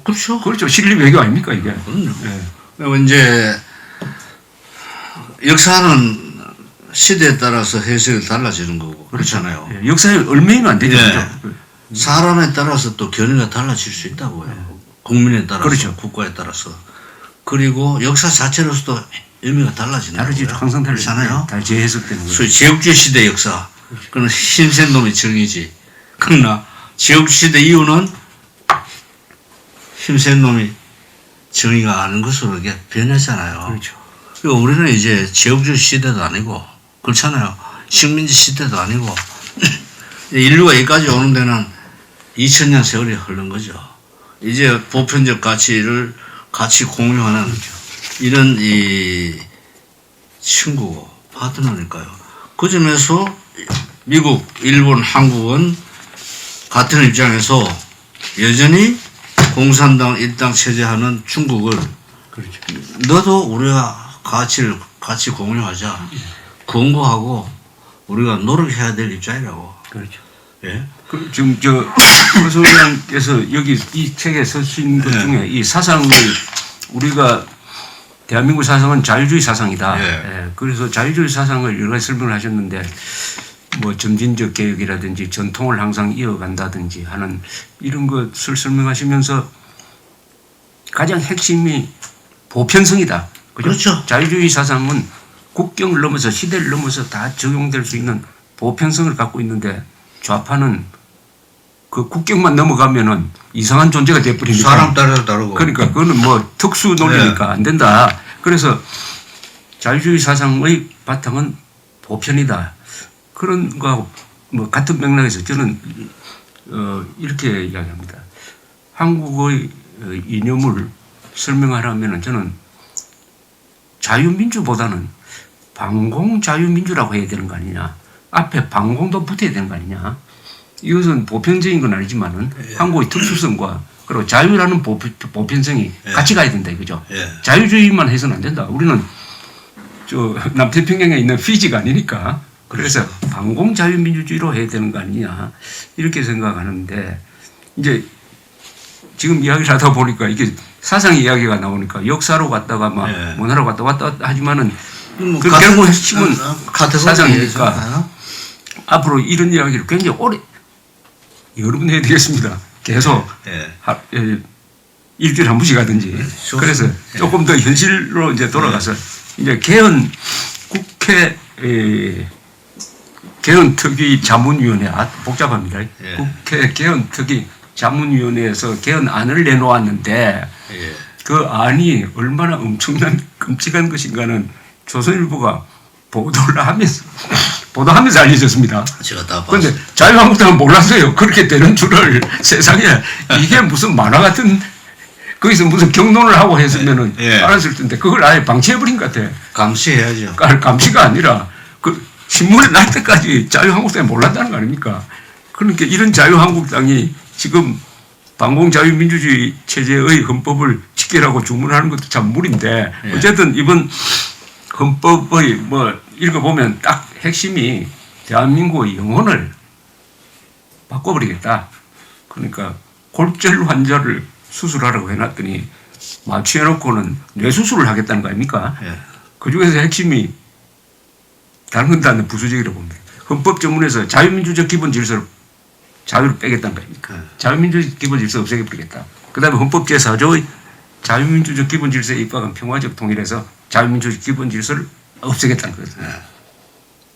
그렇죠. 그렇죠. 실리 외교 아닙니까 이게? 그럼요. 예. 그리고 이제 역사는 시대에 따라서 해석이 달라지는 거고 그렇잖아요. 예. 역사에 얽매이면 안 되죠. 예. 그죠? 사람에 따라서 또 견해가 달라질 수 있다고요. 국민에 따라서, 그렇죠. 국가에 따라서. 그리고 역사 자체로서도 의미가 달라진다고요. 다르죠. 항상 그렇잖아요. 다 재해석되는 거죠. 소위 제국주의 시대 역사. 그건 힘센 놈이 정이지. 그러나 제국주의 시대 이후는 힘센 놈이 정의가 아는 것으로 이게 변했잖아요. 그렇죠. 그리고 우리는 이제 제국주의 시대도 아니고 그렇잖아요. 식민지 시대도 아니고 인류가 여기까지 오는 데는 2000년 세월이 흐른 거죠. 이제 보편적 가치를 같이 공유하는 이런 이 친구고 파트너니까요. 그 점에서 미국, 일본, 한국은 같은 입장에서 여전히 공산당 일당 체제하는 중국을 그렇죠. 너도 우리가 가치를 같이 공유하자 권고하고 우리가 노력해야 될 입장이라고. 그렇죠. 예. 그 지금 서소장께서 여기 이 책에 쓰신 것 중에 이 사상을 우리가 대한민국 사상은 자유주의 사상이다. 예. 예, 그래서 자유주의 사상을 여러 가지 설명을 하셨는데 뭐 점진적 개혁이라든지 전통을 항상 이어간다든지 하는 이런 것을 설명하시면서 가장 핵심이 보편성이다. 그죠? 그렇죠. 자유주의 사상은 국경을 넘어서 시대를 넘어서 다 적용될 수 있는 보편성을 갖고 있는데 좌파는 그 국경만 넘어가면은 이상한 존재가 돼버리니까. 사람 따라서 다르고. 그러니까 그거는 뭐 특수 논리니까 안 된다. 그래서 자유주의 사상의 바탕은 보편이다. 그런 거하고 뭐 같은 맥락에서 저는 이렇게 이야기합니다. 한국의 이념을 설명하려면은 저는 자유민주보다는 반공자유민주라고 해야 되는 거 아니냐. 앞에 반공도 붙어야 되는 거 아니냐. 이것은 보편적인 건 아니지만은 예. 한국의 특수성과 그리고 자유라는 보편성이 예. 같이 가야 된다 이거죠. 예. 자유주의만 해서는 안 된다. 우리는 저 남태평양에 있는 피지가 아니니까 그래서 반공자유민주주의로 해야 되는 거 아니냐 이렇게 생각하는데 이제 지금 이야기를 하다 보니까 이게 사상 이야기가 나오니까 역사로 갔다가 막 예. 문화로 갔다 왔다 하지만은 뭐 그 같은- 결국 핵심은 카테고리 사상이니까 얘기잖아요. 앞으로 이런 이야기를 굉장히 오래 여러 번 해야 되겠습니다. 계속 예. 일주일에 한 번씩 하든지. 좋습니다. 그래서 예. 조금 더 현실로 이제 돌아가서 이제 국회 개헌특위 자문위원회 복잡합니다. 예. 국회 개헌특위 자문위원회에서 개헌안을 내놓았는데 예. 그 안이 얼마나 엄청난 끔찍한 것인가는 조선일보가 보도하면서 알려졌습니다. 제가 다 그런데 봤어요. 자유한국당은 몰랐어요. 그렇게 되는 줄을 세상에 이게 무슨 만화 같은 거기서 무슨 경론을 하고 했으면은 예. 알았을 텐데 그걸 아예 방치해버린 것 같아. 감시해야죠. 감시가 아니라 그 신문에 날 때까지 자유한국당이 몰랐다는 거 아닙니까? 그러니까 이런 자유한국당이 지금 반공자유민주주의 체제의 헌법을 지키라고 주문하는 것도 참 무리인데 예. 어쨌든 이번 헌법의 뭐 읽어보면 딱 핵심이 대한민국의 영혼을 바꿔버리겠다. 그러니까 골절 환자를 수술하라고 해놨더니 마취해놓고는 뇌수술을 하겠다는 거 아닙니까? 예. 그 중에서 핵심이 다른 건 다 부수적이라고 봅니다. 헌법 전문에서 자유민주적 기본 질서를 자유를 빼겠다는 거 아닙니까? 네. 자유민주적 기본 질서 없애버리겠다. 그 다음에 헌법 제4조의 자유민주적 기본 질서에 입각한 평화적 통일에서 자유민주적 기본 질서를 없애겠다는 거죠. 네.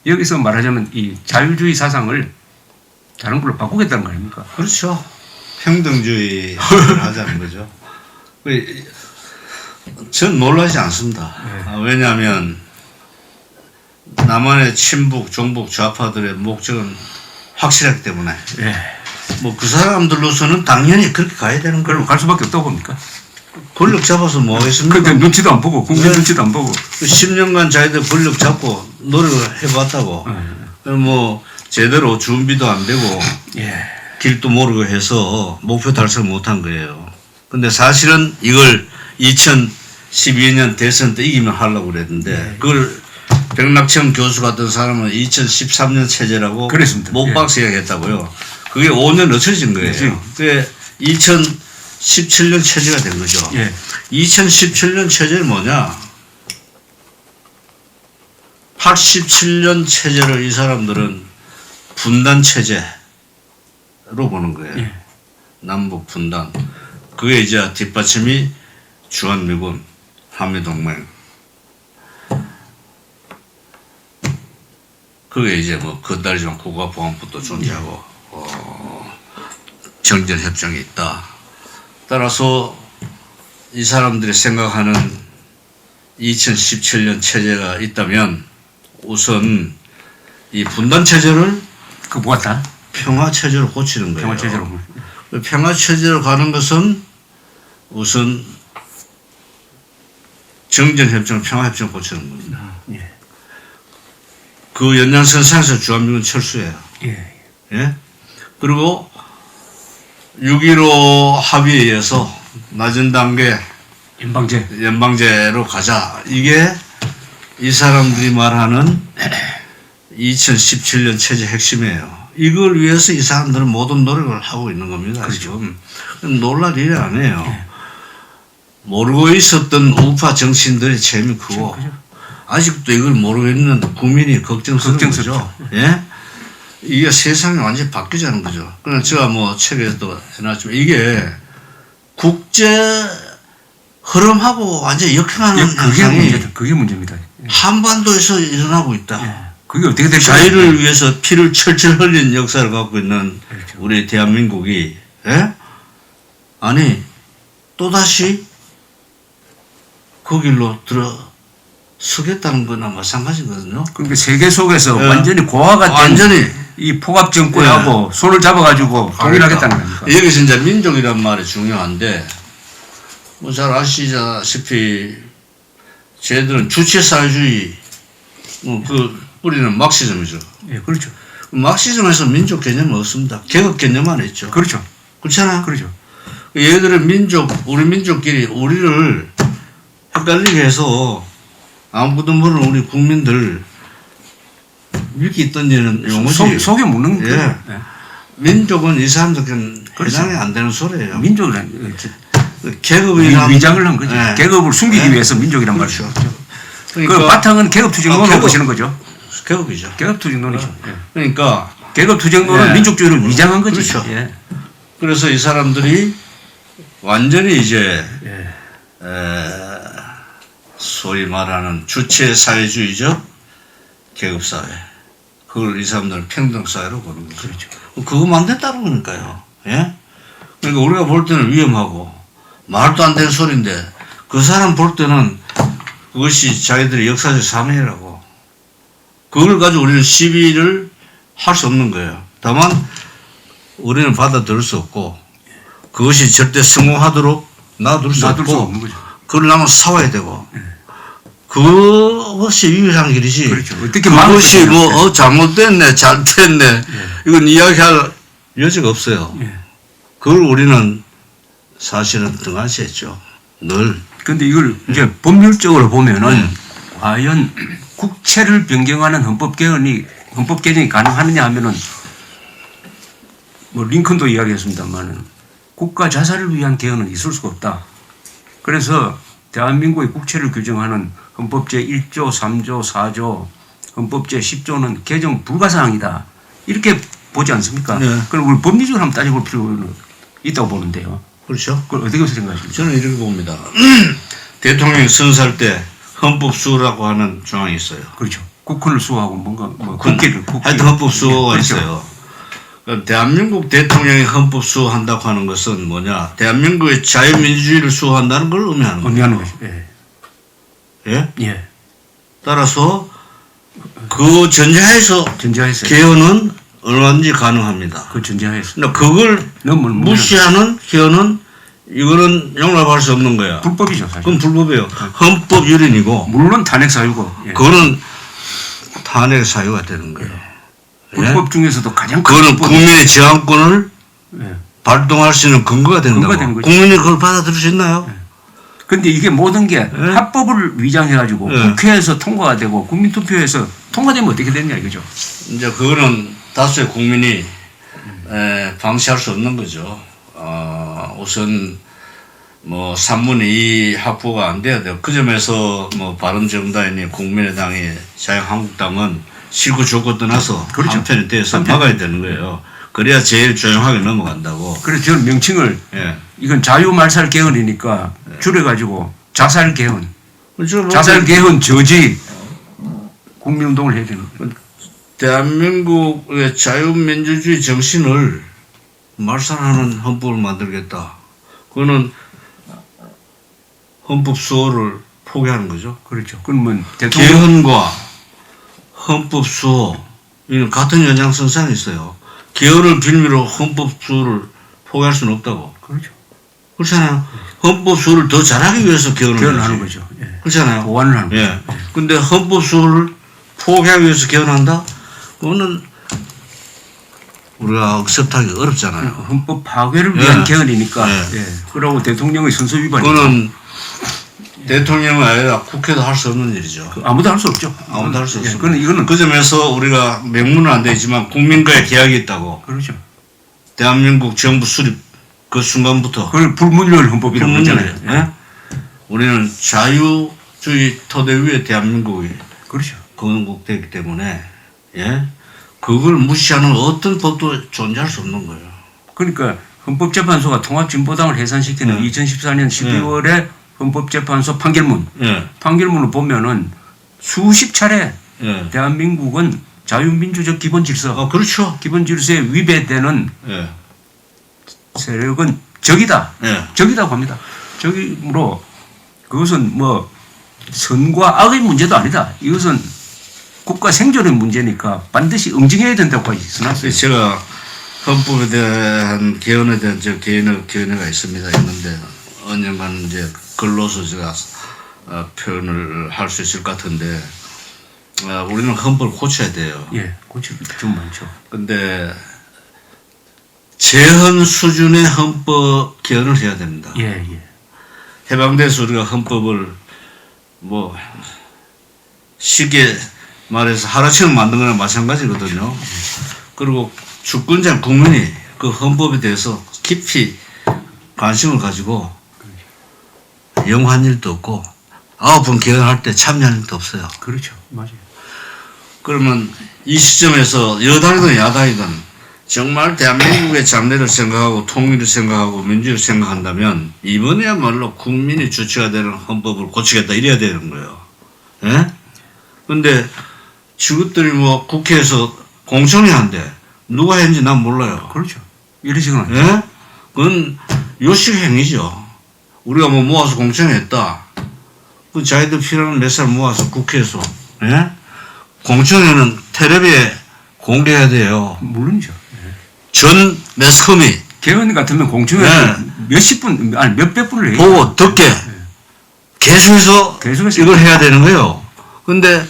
여기서 말하자면 이 자유주의 사상을 다른 걸로 바꾸겠다는 거 아닙니까? 그렇죠. 평등주의를 하자는 거죠. 전 놀라지 않습니다. 네. 왜냐하면 남한의 친북, 종북, 좌파들의 목적은 확실하기 때문에 예. 뭐 그 사람들로서는 당연히 그렇게 가야 되는 그럼 거예요. 갈 수밖에 없다고 봅니까? 권력 잡아서 뭐 하겠습니까? 근데 눈치도 안 보고 국민 네. 눈치도 안 보고 10년간 자기들 권력 잡고 노력을 해봤다고. 뭐 제대로 준비도 안 되고 예. 길도 모르고 해서 목표 달성을 못한 거예요. 근데 사실은 이걸 2012년 대선 때 이기면 하려고 그랬는데 그걸 백낙천 교수 같은 사람은 2013년 체제라고 그랬습니다. 목박스 이야기했다고요. 그게 5년 늦춰진 거예요. 그렇지. 그게 2017년 체제가 된 거죠. 예. 2017년 체제는 뭐냐? 87년 체제를 이 사람들은 분단 체제로 보는 거예요. 예. 남북 분단. 그게 이제 뒷받침이 주한미군, 한미동맹. 그게 이제 뭐 건달이지만 국가보안법도 존재하고 정전협정이 있다. 따라서 이 사람들이 생각하는 2017년 체제가 있다면 우선 이 분단 체제를 그 뭐가 다? 평화 체제로 고치는 거예요. 평화 체제로. 평화 체제로 가는 것은 우선 정전협정, 평화협정 고치는 겁니다. 예. 그 연장선상에서 주한미군 철수해요. 예. 예? 그리고 6.15 합의에 의해서 낮은 단계 연방제. 연방제로 가자. 이게 이 사람들이 말하는 2017년 체제 핵심이에요. 이걸 위해서 이 사람들은 모든 노력을 하고 있는 겁니다. 그렇죠. 지금. 놀랄 일이 아니에요. 모르고 있었던 우파 정치인들의 책임이 크고 아직도 이걸 모르고 있는 국민이 걱정스러운 거죠. 예? 이게 세상이 완전히 바뀌자는 거죠. 그러나 제가 뭐 책에도 해놨지만 이게 국제 흐름하고 완전히 역행하는 그게 현상이 문제다. 그게 문제입니다. 한반도에서 일어나고 있다. 그게 어떻게 될까요? 자유를 위해서 피를 철철 흘린 역사를 갖고 있는 그렇죠. 우리 대한민국이 예? 아니 또다시 그 길로 들어서겠다는 거나 마찬가지거든요. 그러니까 세계 속에서 예. 완전히 고아가 된 완전히 이 포갑 정권하고 손을 잡아가지고 동일하겠다는 겁니까? 여기서 이제 민족이란 말이 중요한데 뭐 잘 아시다시피 쟤들은 주체사회주의 그 뿌리는 막시즘이죠. 예, 그렇죠. 막시즘에서 민족 개념은 없습니다. 계급 개념만 있죠. 그렇죠. 그렇잖아요. 그렇죠. 얘들은 우리 민족끼리 우리를 헷갈리게 해서 아무것도 모르는 우리 국민들 위기 던지는 용어지. 속에 묻는 예. 거예요. 예. 민족은 이 사람들은 그렇죠. 해당이 안 되는 소리예요. 민족이란 계급이란 위장을 한 거죠. 예. 계급을 숨기기 예. 위해서 민족이란 말이죠. 그렇죠. 그 그러니까 바탕은 계급투쟁론을 계급. 보시는 거죠. 계급이죠. 계급투쟁론이죠. 예. 그러니까 계급투쟁론은 예. 민족주의를 위장한 거죠. 그렇죠. 예. 그래서 이 사람들이 완전히 이제 예. 소위 말하는 주체 사회주의적 계급사회. 그걸 이 사람들은 평등사회로 보는 거죠. 그렇죠. 그거 만든다는 거니까요. 예? 그러니까 우리가 볼 때는 위험하고 말도 안 되는 소리인데 그 사람 볼 때는 그것이 자기들의 역사적 사명이라고. 그걸 가지고 우리는 시비를 할 수 없는 거예요. 다만 우리는 받아들일 수 없고 그것이 절대 성공하도록 놔둘 수 놔둘 수 없고 없는 거죠. 그러려면 싸워야 되고 그것이 유일한 길이지. 그렇죠. 어떻게 그것이 마음을 뭐 잘못됐네 잘됐네 이건 이야기할 여지가 없어요. 예. 그걸 우리는 사실은 등한시했죠. 늘. 근데 이걸 이제 법률적으로 보면은 과연 국채를 변경하는 헌법 개정이 가능하느냐 하면은 뭐 링컨도 이야기했습니다만은 국가 자살을 위한 개헌은 있을 수가 없다. 그래서 대한민국의 국채를 규정하는 헌법 제1조, 3조, 4조, 헌법 제10조는 개정 불가사항이다. 이렇게 보지 않습니까? 네. 그럼 우리 법리적으로 한번 따져볼 필요는 있다고 보는데요. 그렇죠. 그걸 어떻게 생각하십니까? 저는 이렇게 봅니다. 대통령이 선서할 때 헌법 수호라고 하는 조항이 있어요. 그렇죠. 국헌을 수호하고 뭔가 뭐 국기를 하여튼 헌법 수호가 그렇죠. 있어요. 그럼 대한민국 대통령이 헌법 수호한다고 하는 것은 뭐냐? 대한민국의 자유민주주의를 수호한다는 걸 의미하는 거예요. 의미하는 거죠. 예. 예? 예. 따라서 그 전제하에서 전제하에서 개헌은 얼마든지 가능합니다. 그 전제하에서 근데 그걸 너무 무시하는 개헌은 이거는 용납할 수 없는 거야. 불법이죠 사실. 그건 불법이에요. 헌법 유린이고 물론 탄핵 사유고. 예. 그거는 탄핵 사유가 되는 거예요. 예? 불법 중에서도 가장 큰 그거는 불법이- 국민의 저항권을 예. 발동할 수 있는 근거가 된다고. 근거가 되는 거죠. 국민이 그걸 받아들일 수 있나요? 근데 이게 모든 게 합법을 위장해가지고 예. 국회에서 통과가 되고 국민투표에서 통과되면 어떻게 되냐 이거죠. 이제 그거는 다수의 국민이 방치할 수 없는 거죠. 우선 뭐 3분의 2 확보가 안 돼야 돼요. 그 점에서 뭐 바른정당이니 국민의당이 자유한국당은 실고 좋고 떠나서 그렇죠. 한편에 대해서 막아야 되는 거예요. 그래야 제일 조용하게 넘어간다고. 그래서 저는 명칭을 예. 이건 자유말살 개헌이니까 줄여가지고 자살 개헌, 그렇죠. 뭐 자살 개헌 저지 국민운동을 해야 되는 거예요. 대한민국의 자유민주주의 정신을 말살하는 헌법을 만들겠다. 그거는 헌법 수호를 포기하는 거죠. 그렇죠. 그러면 대통령 개헌과 헌법 수호 이는 같은 연장선상에 있어요. 개헌을 빌미로 헌법 수호를 포기할 수는 없다고. 그렇죠. 그렇잖아요. 헌법 수호를 더 잘하기 위해서 개헌을 개헌을 하지. 하는 거죠. 예. 그렇잖아요. 보완을 하는 거죠. 예. 근데 헌법 수호를 포기하기 위해서 개헌한다? 그거는 우리가 억셉하기 어렵잖아요. 헌법 파괴를 위한 예. 개헌이니까. 예. 예. 그러고 대통령의 선서 위반이죠. 그거는 대통령이 아니라 국회도 할 수 없는 일이죠. 아무도 할 수 없죠. 아무도 할 수 예. 없습니다. 그건 이거는 그 점에서 우리가 명문은 안 되지만 국민과의 계약이 있다고. 그렇죠. 대한민국 정부 수립 그 순간부터 그걸 불문율 헌법이라고 불문율, 그러잖아요. 예. 우리는 자유주의 토대 위에 대한민국이 그렇죠. 건국되기 때문에 예 그걸 무시하는 어떤 법도 존재할 수 없는 거예요. 그러니까 헌법재판소가 통합진보당을 해산시키는 2014년 12월에 헌법재판소 판결문, 예, 판결문을 보면은 수십 차례 예. 대한민국은 자유민주적 기본질서, 그렇죠. 기본질서에 위배되는 예, 세력은 적이다. 예. 적이라고 합니다. 적이므로 그것은 뭐 선과 악의 문제도 아니다. 이것은 국가 생존의 문제니까 반드시 응징해야 된다고 써놨어요. 제가 헌법에 대한 개헌에 대한 저 견해가 있습니다. 있는데 언젠가는 이제 글로서 제가 표현을 할 수 있을 것 같은데 우리는 헌법을 고쳐야 돼요. 예, 고칠 좀 많죠. 근데 재헌 수준의 헌법 개헌을 해야 됩니다. 예, 예. 해방돼서 우리가 헌법을 뭐 쉽게 말해서 하루아침에 만든 거나 마찬가지거든요. 그리고 주권자 국민이 그 헌법에 대해서 깊이 관심을 가지고 영한 일도 없고 9번 개헌할 때 참여할 일도 없어요. 그렇죠. 맞아요. 그러면 이 시점에서 여당이든 야당이든 정말 대한민국의 장래를 생각하고 통일을 생각하고 민주를 생각한다면 이번에야말로 국민이 주체가 되는 헌법을 고치겠다 이래야 되는 거예요. 예? 근데 지것들이 뭐 국회에서 공청회 한대 누가 했는지 난 몰라요. 그렇죠. 이런 식으로. 예? 그건 요식 행위죠. 우리가 뭐 모아서 공청회 했다. 그 자기들 필요한 몇 사람 모아서 국회에서 예? 공청회는 텔레비에 공개해야 돼요. 물론이죠. 전 매스컴이 개헌 같으면 공청회 네. 몇십 분, 아니 몇백 분을 해요. 보고 듣게 계속해서 계속해서 이걸 해야 되는 거예요. 근데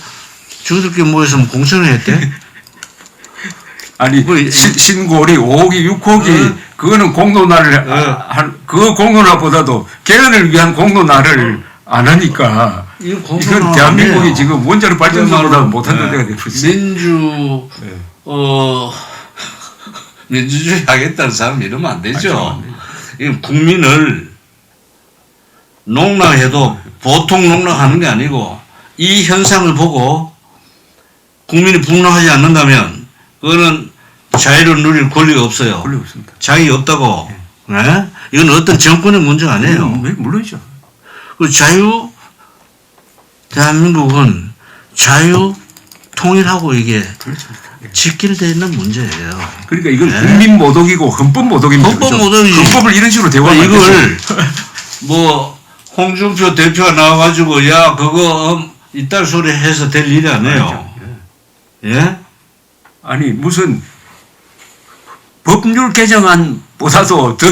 저들끼리 모여서 뭐 공청회 했대? 아니 뭐, 신고리 5호기 6호기 그거는 공론화를 그 공론화보다도 개헌을 위한 공론화를 안 하니까 이건 이건 대한민국이 지금 원자력 발전소보다 못한 데가 되고 있어요. 민주주의 하겠다는 사람 이러면 안 되죠. 맞죠. 이건 국민을 농락해도 보통 농락하는 게 아니고 이 현상을 보고 국민이 분노하지 않는다면 그거는 자유를 누릴 권리가 없어요. 권리 없습니다. 자유 없다고. 네? 이건 어떤 정권의 문제가 아니에요. 물론이죠. 그 대한민국은 자유 통일하고 이게 그렇습니다. 예. 직결되어 있는 문제예요. 그러니까 이건 네. 국민 모독이고 헌법 모독입니다. 헌법 그죠? 모독이지. 헌법을 이런 식으로 대화하면 이걸 뭐 홍준표 대표가 나와가지고 야 그거 이딴 소리 해서 될 일이 아니에요. 예? 아니 무슨 법률 개정안보다도 더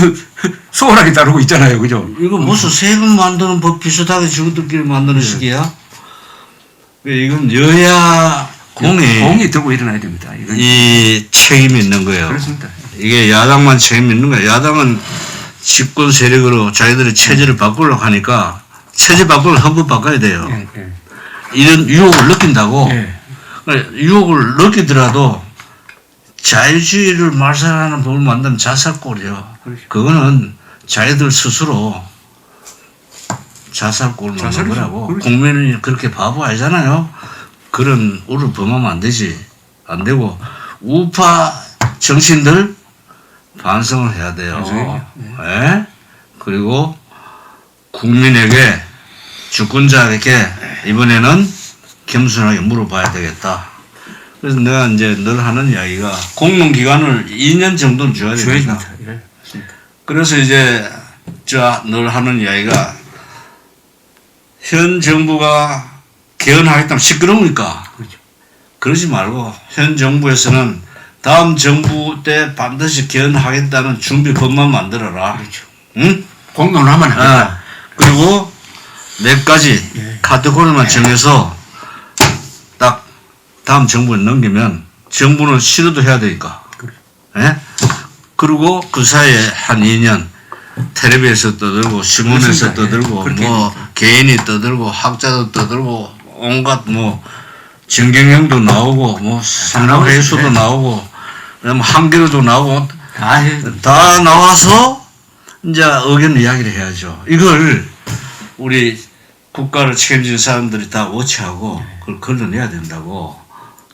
소홀하게 다루고 있잖아요, 그죠? 이거 무슨 세금 만드는 법 비슷하게 지구들끼리 만드는 식이야? 이건 여야 공이 들고 일어나야 됩니다. 이건 이 책임이 있는 거예요. 그렇습니다. 이게 야당만 책임이 있는 거예요. 야당은 집권 세력으로 자기들의 체제를 바꾸려고 하니까 체제 바꾸려면 헌법 바꿔야 돼요. 예, 예. 이런 유혹을 느낀다고 예. 유혹을 느끼더라도 자유주의를 말살하는 법을 만들면 자살골이요. 그렇죠. 그거는 자기들 스스로 자살골을 만든 자살이죠. 거라고. 그렇죠. 국민이 그렇게 바보 아니잖아요. 그런 우를 범하면 안 되지. 안 되고 우파 정치인들 반성을 해야 돼요. 반성해야죠. 예? 그리고 국민에게 주권자에게 이번에는 겸손하게 물어봐야 되겠다. 그래서 내가 이제 늘 하는 이야기가 공론기간을 2년 정도는 줘야 됩니다. 줘야죠. 예, 맞습니다. 그래서 이제 늘 하는 이야기가 현 정부가 개헌하겠다면 시끄러우니까 그렇죠. 그러지 말고 현 정부에서는 다음 정부 때 반드시 개헌하겠다는 준비법만 만들어라. 그렇죠. 응? 공론화만 하겠다. 그리고 몇 가지 예. 카테고리만 정해서 딱 다음 정부에 넘기면 정부는 싫어도 해야 되니까. 그래. 예? 그리고 그 사이에 한 2년 텔레비에서 떠들고 신문에서 그렇습니다. 떠들고 예. 뭐 개인이 떠들고 학자도 떠들고 온갖 뭐 정경영도 나오고 뭐 상당회의소도 네. 나오고 그다음에 한겨레도 나오고 다 해. 다 나와서 이제 의견 이야기를 해야죠. 이걸 우리 국가를 책임지는 사람들이 다 워치하고 그걸 걸러내야 된다고.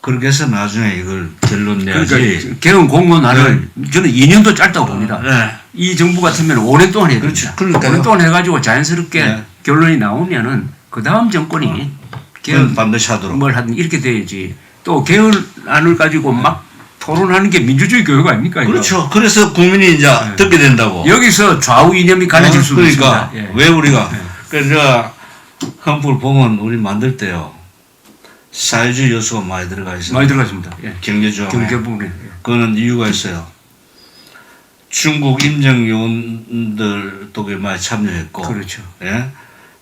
그렇게 해서 나중에 이걸 결론 내야지. 그러니까 개헌 공론화를 저는 2년도 짧다고 봅니다. 네. 이 정부 같으면 5년 동안 해야 됩니다. 그러니까요. 5년 동안 해가지고 자연스럽게 네. 결론이 나오면은 그 다음 정권이 그건 개헌 반드시 하도록. 뭘 하든 이렇게 돼야지. 또 개헌안을 가지고 막 토론하는 게 민주주의 교육 아닙니까? 이거? 그렇죠. 그래서 국민이 이제 네. 듣게 된다고. 여기서 좌우 이념이 갈라질 수도 그러니까 있습니다. 예. 왜 우리가 네. 그러니까 헌법을 보면 우리 만들 때요 사회주의 요소가 많이 들어가 있어요. 많이 들어갔습니다. 예. 경제조항에. 경제 부분에. 예. 그거는 이유가 있어요. 중국 임정 요원들도 그게 많이 참여했고, 그렇죠. 예?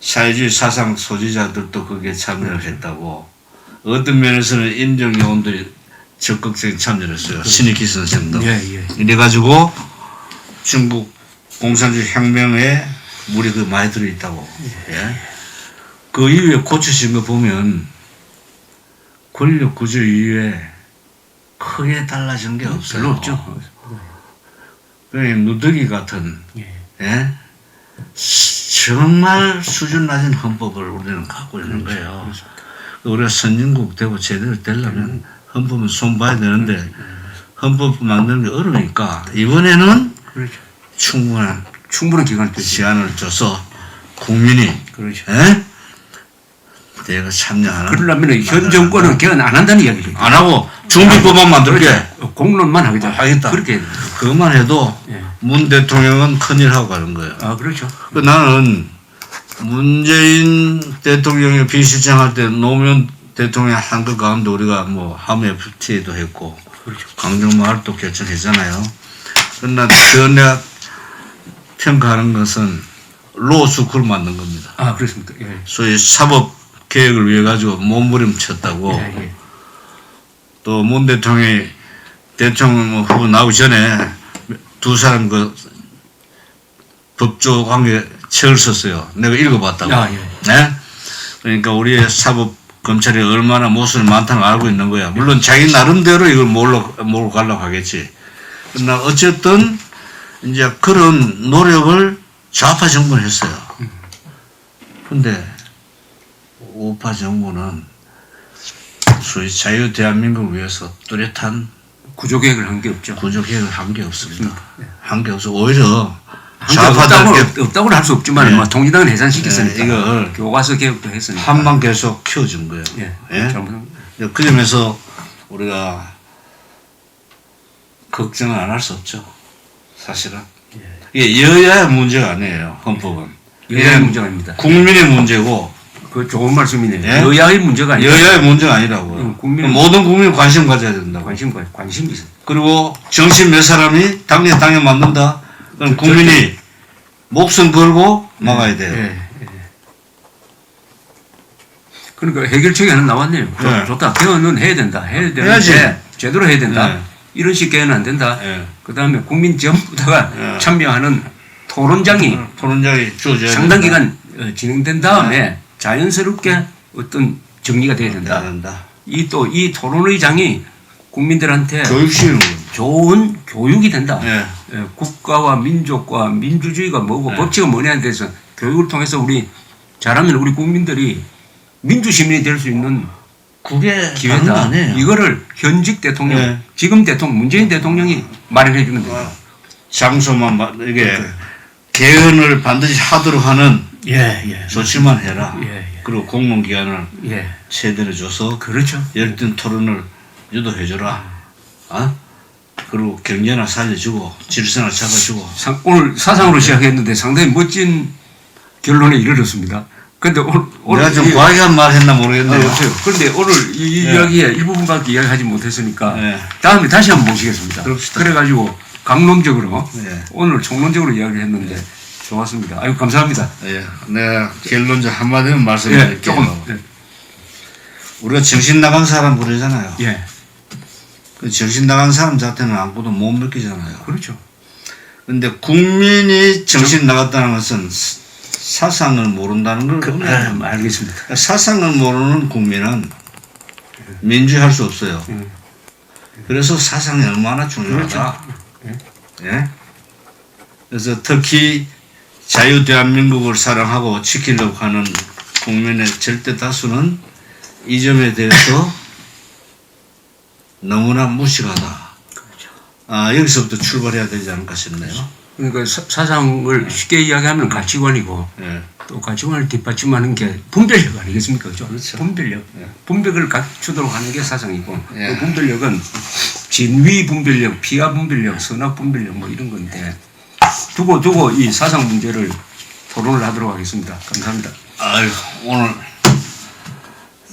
사회주의 사상 소지자들도 거기에 참여를 했다고. 어떤 면에서는 임정 요원들이 적극적인 참여를 했어요. 신익희 선생도. 예, 예. 이래가지고 중국 공산주의 혁명에 물이 그 많이 들어있다고. 예? 그 이후에 고쳐진 거 보면 권력 구조 이후에 크게 달라진 게 없어요. 별로 없죠. 그냥 누더기 같은, 예. 예? 정말 수준 낮은 헌법을 우리는 갖고 있는 거예요. 우리가 선진국 되고 제대로 되려면 헌법은 손 봐야 되는데 헌법 만드는 게 어려우니까 이번에는 그렇죠. 충분한 기간을 두지. 시간을 줘서 국민이 그렇죠. 예? 내가 참여하는 그러려면 현 정권은 개헌 안 한다는 이야기죠. 안 하고 중비법만 만들게 공론만 하겠다. 하겠다. 그렇게 해야 돼요. 그것만 해도 예. 문 대통령은 큰일 하고 가는 거예요. 아, 그렇죠. 그 나는 문재인 대통령이 비실장할 때 노무현 대통령이 한 것 가운데 우리가 뭐 함 FTA도 했고 그렇죠. 강정마을도 결정했잖아요. 그러나 더 내가 평가하는 것은 로스쿨 만든 겁니다. 아, 그렇습니까? 예. 소위 사법 계획을 위해 가지고 몸부림쳤다고. 예, 예. 또 문 대통령이 대통령 후보 나오기 전에 두 사람 그 법조 관계 책을 썼어요. 내가 읽어봤다고. 아, 예. 네? 그러니까 우리의 사법 검찰이 얼마나 모순이 많다는 걸 알고 있는 거야. 물론 자기 나름대로 이걸 몰고 가려고 하겠지. 그러나 어쨌든 이제 그런 노력을 좌파 정부는 했어요. 근데 우파 정부는 소위 자유 대한민국을 위해서 뚜렷한 구조 계획을 한 게 없죠. 구조 계획을 한 게 없습니다. 한 게 없어. 오히려 한게 좌파들께 없다고는 할 수 없지만 예. 뭐 통일당은 해산시켰으니까. 예, 이걸 교과서 개혁도 했으니까. 한방 계속 키워준 거예요. 예. 예? 잘못한 그 점에서 우리가 걱정을 안 할 수 없죠. 사실은. 이게 여야의 문제가 아니에요. 헌법은. 여야의 이게 문제가 아닙니다. 국민의 문제고 그 좋은 말씀이네요. 예? 여야의 문제가 아니라 여야의 문제가 아니라고요. 국민의 모든 국민이 관심 가져야 된다고. 관심이 있어요. 그리고 정신 몇 사람이 당에 만든다. 그럼 국민이 목숨 걸고 막아야 돼요. 예, 예. 그러니까 해결책이 하나 나왔네요. 네. 좋다. 개헌은 해야 된다. 해야 되는데 해야지. 제대로 해야 된다. 네. 이런 식 개헌은 안 된다. 예. 그 다음에 국민 전부 다가 네. 참여하는 토론장이 토론장이 주어져야 상당 된다. 기간 진행된 다음에 자연스럽게 어떤 정리가 돼야 된다. 된다. 이 토론의 장이 국민들한테 교육시키는 거예요. 좋은 교육이 된다. 예. 예, 국가와 민족과 민주주의가 뭐고 네. 법치가 뭐냐에 대해서 교육을 통해서 우리 잘하면 우리 국민들이 민주 시민이 될 수 있는 그게 다른 거 기회다. 아니에요. 이거를 현직 대통령, 네. 지금 대통령 문재인 대통령이 마련해 주면 됩니다. 장소만 이게 개헌을 반드시 하도록 하는 예. 조치만 해라. 예. 그리고 공공기관을 예. 제대로 줘서 그렇죠. 열띤 토론을 유도해줘라. 그리고 경제나 살려주고 질서나 잡아주고. 오늘 사상으로 시작했는데 상당히 멋진 결론에 이르렀습니다. 근데 오늘 내가 좀 과하게 말 했나 모르겠네요. 없어요. 그런데 오늘 이 예. 이야기에 일부분밖에 이야기하지 못했으니까 예. 다음에 다시 한번 모시겠습니다. 그럽시다. 그래가지고 강론적으로 예. 오늘 총론적으로 이야기를 했는데 좋았습니다. 아유 감사합니다. 예. 내가 결론적 한마디만 예, 말씀드릴게요. 조금. 우리가 정신 나간 사람 그러잖아요. 예, 그 정신 나간 사람 자체는 아무도 못 느끼잖아요. 그렇죠. 근데 국민이 정신 나갔다는 것은 사상을 모른다는 걸 의미해요. 알겠습니다. 사상을 모르는 국민은 민주할 수 없어요. 그래서 사상이 얼마나 중요하다. 그렇죠. 예? 그래서 특히 자유 대한민국을 사랑하고 지키려고 하는 국민의 절대 다수는 이 점에 대해서 너무나 무식하다. 여기서부터 출발해야 되지 않을까 싶네요. 그러니까 사상을 쉽게 이야기하면 가치관이고 예. 또 가치관을 뒷받침하는 게 분별력 아니겠습니까? 그죠? 그렇죠. 분별력. 분별을 갖추도록 하는 게 사상이고 예. 그 분별력은 진위 분별력, 비하 분별력, 선악 분별력 뭐 이런 건데 두고 이 사상 문제를 토론을 하도록 하겠습니다. 감사합니다. 아유, 오늘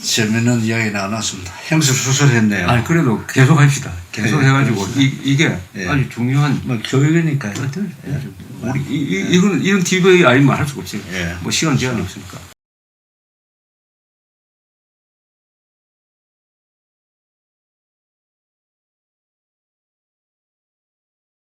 재밌는 이야기 나눴습니다. 햄술수술했네요. 아니 그래도 계속 합시다. 계속 예, 해가지고 이게 예. 아주 중요한 뭐 교육이니까요. 우리 이거는 이런 TV 아니면 할 수가 없어요. 예. 뭐 시간 제한이 없으니까.